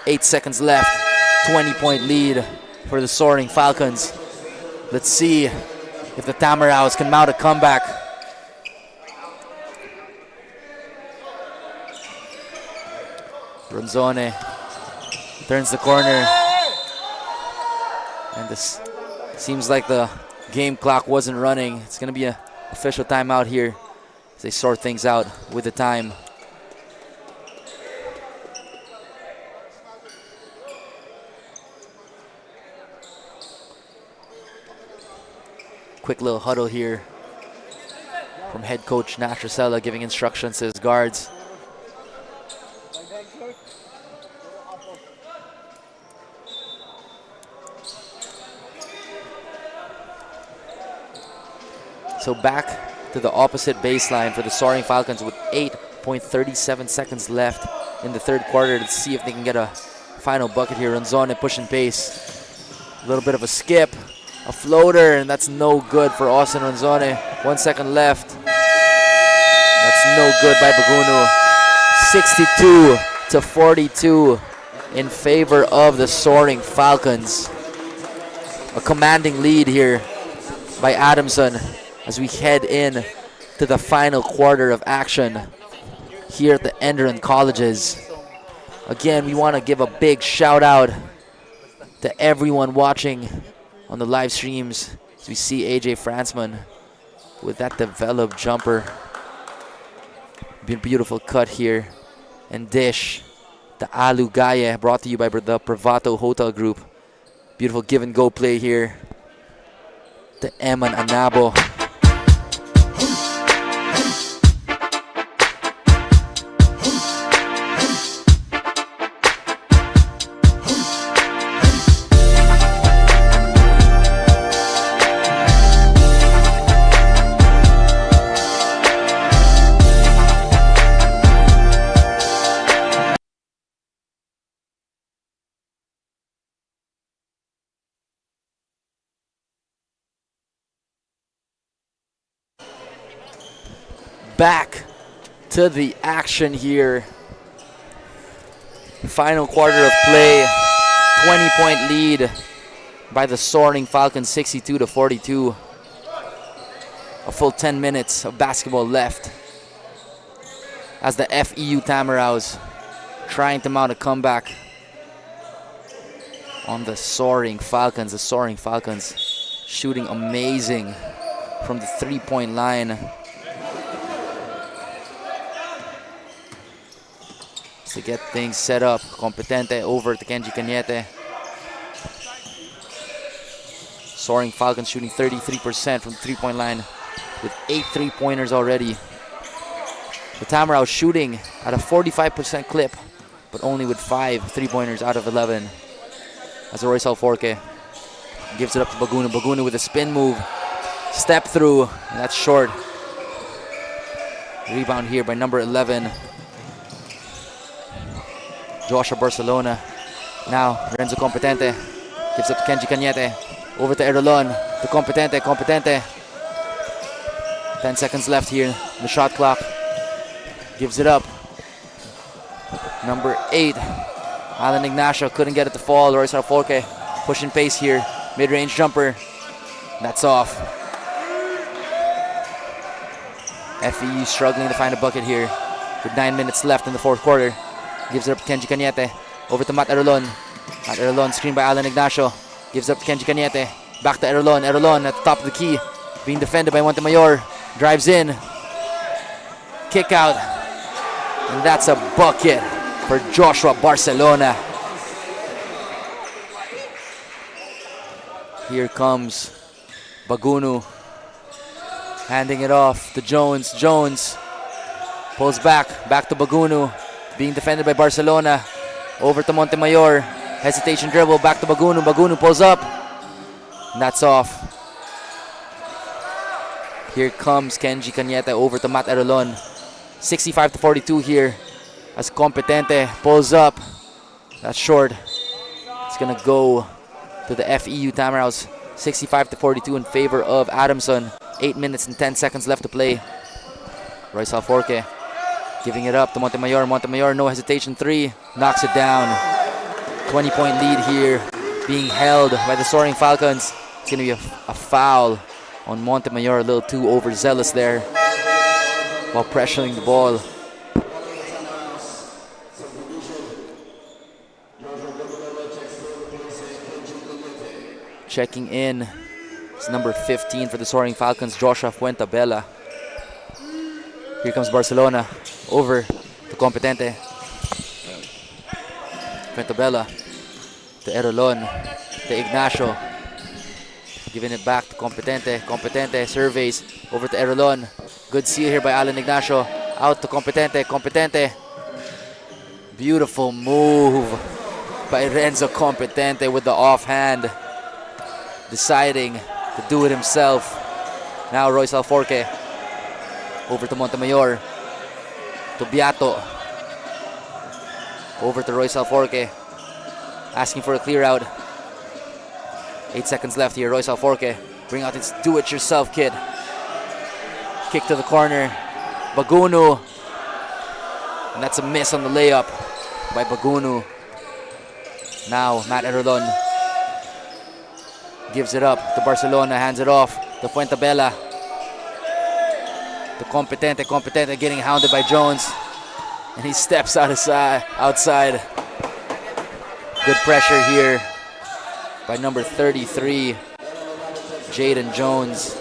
8 seconds left. 20-point lead for the Soaring Falcons. Let's see if the Tamaraws can mount a comeback. Ronzone turns the corner. And this seems like the game clock wasn't running. It's going to be an official timeout here as they sort things out with the time. Quick little huddle here from head coach Nash Rosella giving instructions to his guards. So back to the opposite baseline for the Soaring Falcons with 8.37 seconds left in the third quarter to see if they can get a final bucket here. Ronzone pushing pace. A little bit of a skip. A floater, and that's no good for Austin Ronzone. 1 second left. That's no good by Bagunu. 62-42 in favor of the Soaring Falcons. A commanding lead here by Adamson as we head in to the final quarter of action here at the Enderun Colleges. Again, we want to give a big shout out to everyone watching on the live streams as we see AJ Fransman with that developed jumper. Beautiful cut here and dish the Alugaye, brought to you by the Privato Hotel Group. Beautiful give and go play here. The Eman Anabo. Back to the action here. Final quarter of play. 20-point lead by the Soaring Falcons, 62-42. A full 10 minutes of basketball left as the FEU Tamaraws trying to mount a comeback on the Soaring Falcons. The Soaring Falcons shooting amazing from the three-point line. To get things set up. Competente over to Kenji Cañete. Soaring Falcons shooting 33% from the three-point line with 8 three-pointers already. The Tamaraws shooting at a 45% clip, but only with 5 three-pointers out of 11. As Royce Alforque gives it up to Bagunu. Bagunu with a spin move. Step through, and that's short. Rebound here by number 11. Joshua Barcelona. Now Renzo Competente gives up to Kenji Cañete. Over to Erolon. To Competente. Competente. 10 seconds left here. The shot clock. Gives it up. Number 8. Alan Ignacio couldn't get it to fall. Royce Alforque pushing pace here. Mid-range jumper. That's off. FEU struggling to find a bucket here with 9 minutes left in the fourth quarter. Gives it up to Kenji Cañete. Over to Matt Erolon. Matt Erolon screened by Alan Ignacio. Gives it up to Kenji Cañete. Back to Erolon. Erolon at the top of the key. Being defended by Montemayor. Drives in. Kick out. And that's a bucket for Joshua Barcelona. Here comes Bagunu. Handing it off to Jones. Jones pulls back. Back to Bagunu. Being defended by Barcelona. Over to Montemayor. Hesitation dribble. Back to Bagunu. Bagunu pulls up. And that's off. Here comes Kenji Cañete over to Matt Erolon. 65-42 here. As Competente pulls up. That's short. It's going to go to the FEU Tamaraws. 65-42 in favor of Adamson. 8 minutes and 10 seconds left to play. Royce Alforque giving it up to Montemayor. Montemayor, no hesitation, 3. Knocks it down. 20-point lead here. Being held by the Soaring Falcons. It's going to be a foul on Montemayor. A little too overzealous there while pressuring the ball. Checking in. It's number 15 for the Soaring Falcons, Joshua Fuentabella. Here comes Barcelona. Over to Competente. Fuentabella to Erolon. To Ignacio. Giving it back to Competente. Competente surveys. Over to Erolon. Good seal here by Alan Ignacio. Out to Competente. Competente. Beautiful move by Renzo Competente with the offhand. Deciding to do it himself. Now Royce Alforque. Over to Montemayor. To Beato. Over to Royce Alforque. Asking for a clear out. 8 seconds left here. Royce Alforque. Bring out his do-it-yourself kit. Kick to the corner. Bagunu. And that's a miss on the layup by Bagunu. Now Matt Erolon gives it up to Barcelona. Hands it off to Fuentabella. To Competente. Competente getting hounded by Jones. And he steps outside. Good pressure here by number 33, Jaden Jones.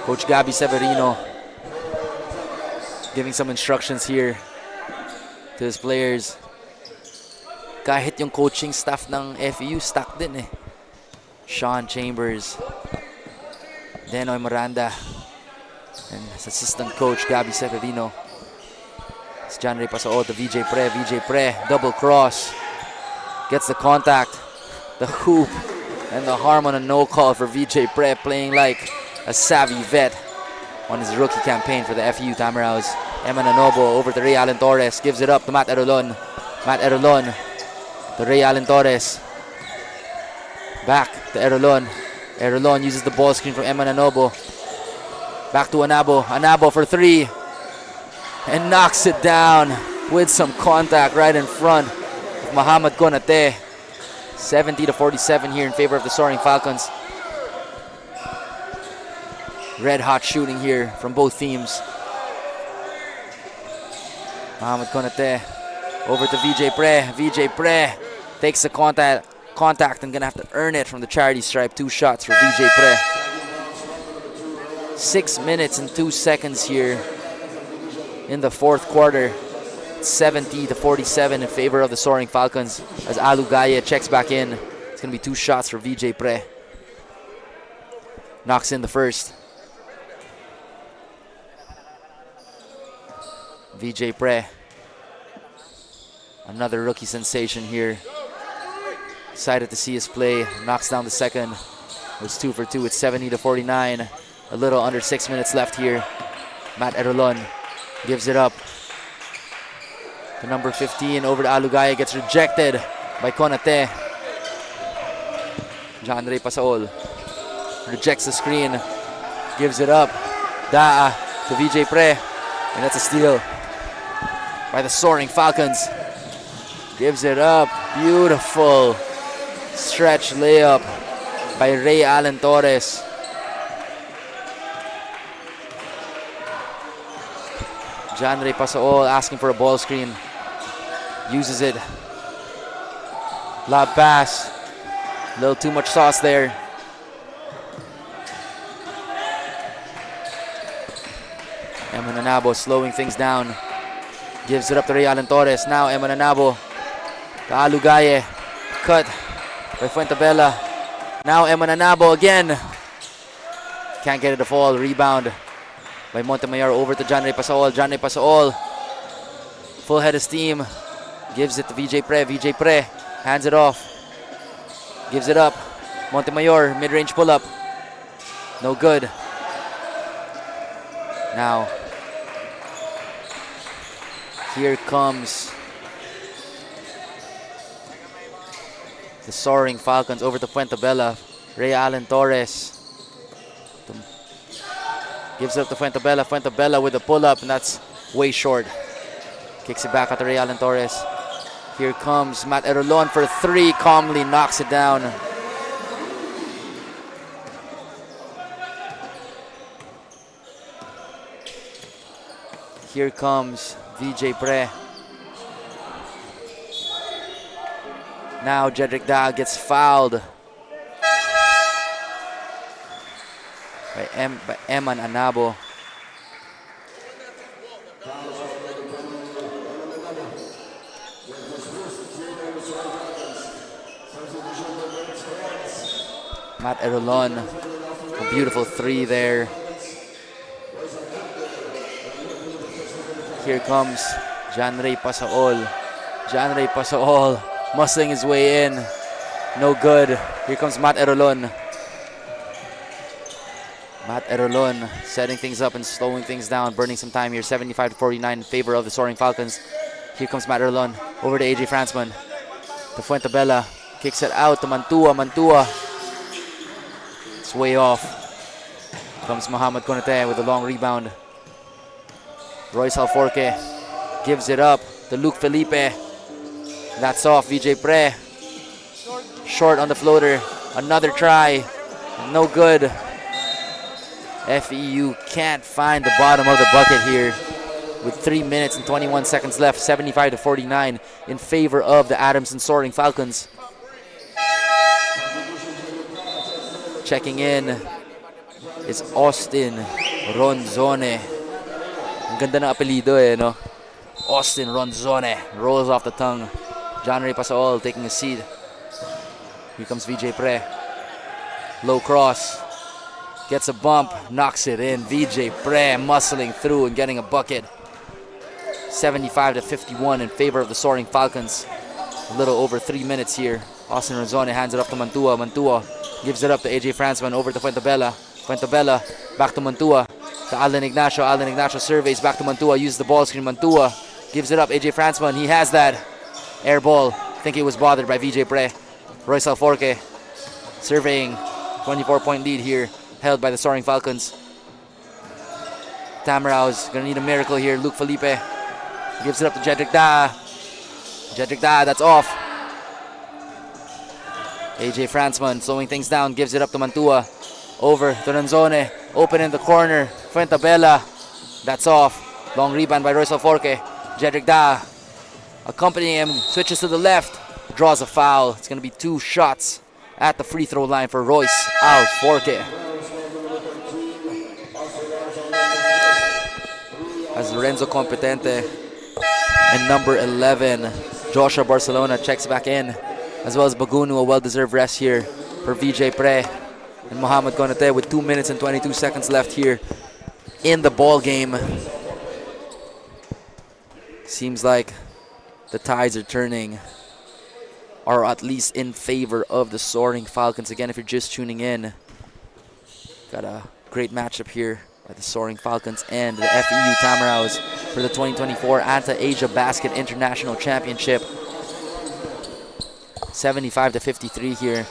Coach Gabby Severino Giving some instructions here to his players. Kahit yung coaching staff ng FEU, stuck din eh. Sean Chambers, Denoy Miranda, and his assistant coach, Gabby Severino. It's John Ray Pasaot to VJ Pre. VJ Pre, double cross. Gets the contact, the hoop, and the harm on a no call for VJ Pre, playing like a savvy vet on his rookie campaign for the FEU Tamaraws. Eman Anobo over to Ray Allen Torres, gives it up to Matt Erolon. Matt Erolon to Ray Allen Torres. Back to Erolon. Erolon uses the ball screen from Eman Anobo. Back to Anabo. Anabo for three. And knocks it down with some contact right in front of Muhammad Konate. 70-47 here in favor of the Soaring Falcons. Red hot shooting here from both teams. Muhammad Konate over to VJ Pre. VJ Pre takes the contact and gonna have to earn it from the charity stripe. 2 shots for VJ Pre. 6 minutes and 2 seconds here in the fourth quarter. 70-47 in favor of the Soaring Falcons as Alugaya checks back in. It's gonna be 2 shots for VJ Pre. Knocks in the first. VJ Pre, another rookie sensation here. Excited to see his play. Knocks down the second. It was 2 for 2. It's 70-49. A little under 6 minutes left here. Matt Erolon gives it up to number 15 over to Alugaya. Gets rejected by Konate. John Ray Pasaol rejects the screen. Gives it up. Daa to VJ Pre. And that's a steal by the Soaring Falcons. Gives it up. Beautiful stretch layup by Ray Allen Torres. John Ray Pasaol asking for a ball screen. Uses it. Lob pass. A little too much sauce there. Eman Anabo slowing things down. Gives it up to Ray Allen Torres. Now Eman Anabo to Alugaye. Cut by Fuentabella. Now Eman Anabo again. Can't get it to fall. Rebound by Montemayor over to John Ray Pasaol. John Ray Pasaol, full head of steam. Gives it to VJ Pre. VJ Pre hands it off. Gives it up. Montemayor, mid-range pull-up. No good. Now, here comes the Soaring Falcons over to Fuentabella. Ray Allen Torres gives it up to Fuentabella. Fuentabella with a pull-up, and that's way short. Kicks it back at Ray Allen Torres. Here comes Matt Erolon for 3. Calmly knocks it down. Here comes VJ Pre. Now Jedrick Daa gets fouled by Eman Anabo. Matt Erolon, a beautiful 3 there. Here comes John Ray Pasaol. John Ray Pasaol muscling his way in. No good. Here comes Matt Erolon. Matt Erolon setting things up and slowing things down, burning some time here. 75-49 in favor of the Soaring Falcons. Here comes Matt Erolon over to AJ Fransman. To Fuentabella. Kicks it out to Mantua. Mantua. It's way off. Comes Muhammad Konate with a long rebound. Royce Alforque gives it up to Luke Felipe. That's off. VJ Pre. Short on the floater. Another try. No good. FEU can't find the bottom of the bucket here with 3 minutes and 21 seconds left. 75-49 in favor of the Adamson Soaring Falcons. Checking in is Austin Ronzone. Ang ganda ng apelido eh, no? Austin Ronzone rolls off the tongue. John Ray Pasaol taking a seat. Here comes VJ Pre. Low cross. Gets a bump, knocks it in. VJ Pre muscling through and getting a bucket. 75-51 in favor of the Soaring Falcons. A little over 3 minutes here. Austin Ronzone hands it up to Mantua. Mantua gives it up to AJ Franzman over to Fuentabella. Fuentabella back to Mantua. To Alden Ignacio. Alden Ignacio surveys back to Mantua. Uses the ball screen. Mantua gives it up. AJ Franzman. He has that. Air ball. I think he was bothered by VJ Pre. Royce Alforque surveying. 24-point lead here. Held by the Soaring Falcons. Tamaraws gonna need a miracle here. Luke Felipe gives it up to Jedrick Da. Jedrick Da, that's off. AJ Franzman slowing things down, gives it up to Mantua. Over to Ronzone, open in the corner. Fuentabella, that's off. Long rebound by Royce Alforque. Jedrick Da accompanying him, switches to the left, draws a foul. It's gonna be 2 shots at the free throw line for Royce Alforque. As Lorenzo Competente and number 11, Joshua Barcelona checks back in, as well as Bagunu, a well-deserved rest here for VJ Pre and Mohamed Konate with 2 minutes and 22 seconds left here in the ball game. Seems like the tides are turning, or at least in favor of the Soaring Falcons. Again, if you're just tuning in, got a great matchup here by the Soaring Falcons and the FEU Tamaraws for the 2024 ANTA Asiabasket International Championship. 75-53 here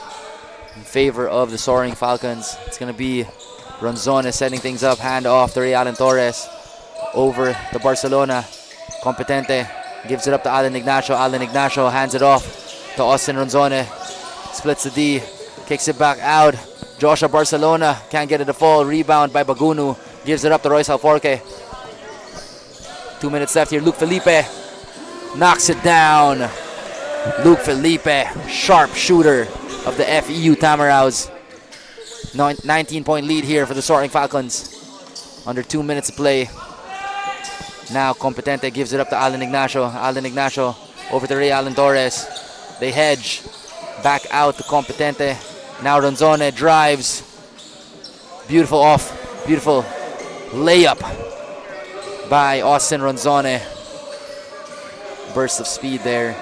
in favor of the Soaring Falcons. It's going to be Ronzone setting things up, hand off to Ray Allen Torres. Over to Barcelona. Competente gives it up to Allen Ignacio. Allen Ignacio hands it off to Austin Ronzone. Splits the D, kicks it back out. Joshua Barcelona can't get it to fall. Rebound by Bagunu. Gives it up to Royce Alforque. 2 minutes left here. Luke Felipe knocks it down. Luke Felipe, sharp shooter of the FEU Tamaraws. 19-point lead here for the Soaring Falcons. Under 2 minutes to play. Now Competente gives it up to Allen Ignacio. Allen Ignacio over to Ray Allen Torres. They hedge. Back out to Competente. Now Ronzone drives. Beautiful off. Beautiful layup by Austin Ronzone. Burst of speed there.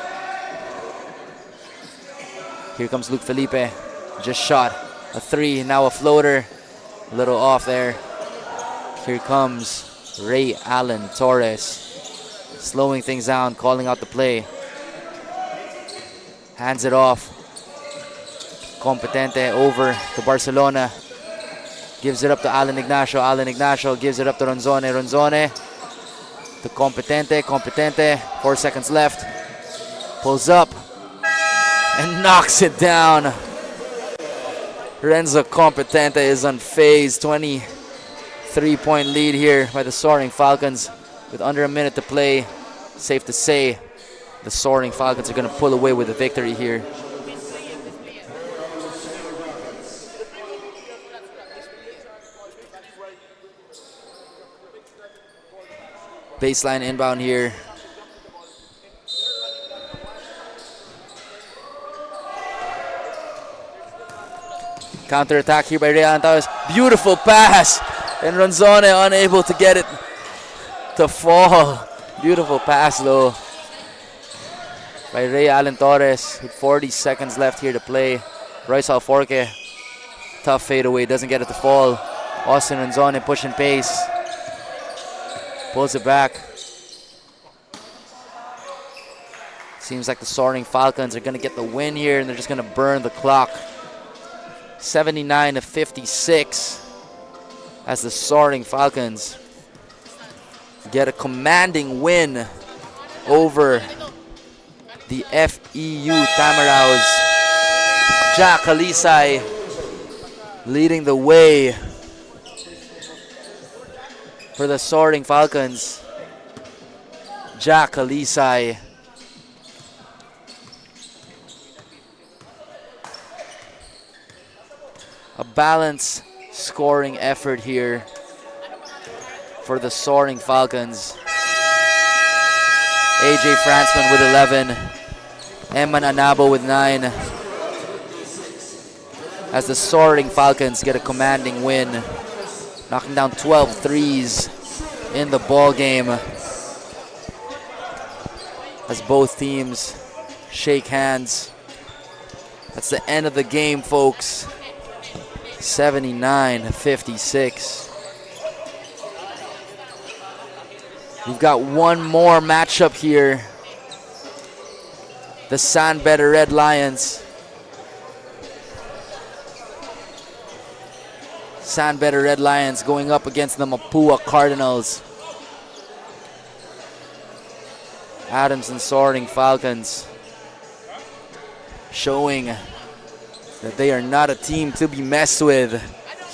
Here comes Luke Felipe. Just shot a 3. Now a floater. A little off there. Here comes Ray Allen Torres. Slowing things down. Calling out the play. Hands it off. Competente over to Barcelona. Gives it up to Allen Ignacio. Allen Ignacio gives it up to Ronzone. Ronzone to Competente. Competente. 4 seconds left. Pulls up and knocks it down. Renzo Competente is unfazed. 23-point lead here by the Soaring Falcons with under a minute to play. Safe to say the Soaring Falcons are going to pull away with the victory here. Baseline inbound here. Counter attack here by Ray Allen Torres. Beautiful pass. And Ronzone unable to get it to fall. Beautiful pass though by Ray Allen Torres with 40 seconds left here to play. Royce Alforque. Tough fadeaway. Doesn't get it to fall. Austin Ronzone pushing pace. Pulls it back. Seems like the Soaring Falcons are going to get the win here, and they're just going to burn the clock. 79-56 as the Soaring Falcons get a commanding win over the FEU Tamaraws. Jack Alisay leading the way for the Soaring Falcons. Jack Alisay. A balanced scoring effort here. for the Soaring Falcons. AJ Fransman with 11. Eman Anabo with 9. As the Soaring Falcons get a commanding win, knocking down 12 threes in the ball game. As both teams shake hands. That's the end of the game, folks. 79-56. We've got one more matchup here. The Sandbetter Red Lions. Sandbetter Red Lions going up against the Mapua Cardinals. Adamson Soaring Falcons showing that they are not a team to be messed with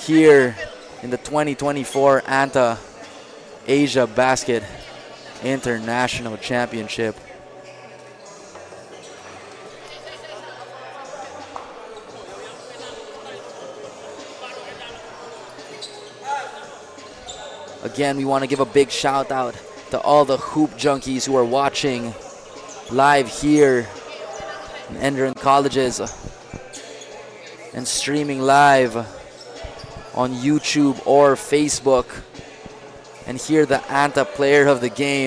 here in the 2024 ANTA Asiabasket International Championship. Again, we want to give a big shout out to all the hoop junkies who are watching live here in Enderun Colleges and streaming live on YouTube or Facebook, and hear the ANTA Player of the Game.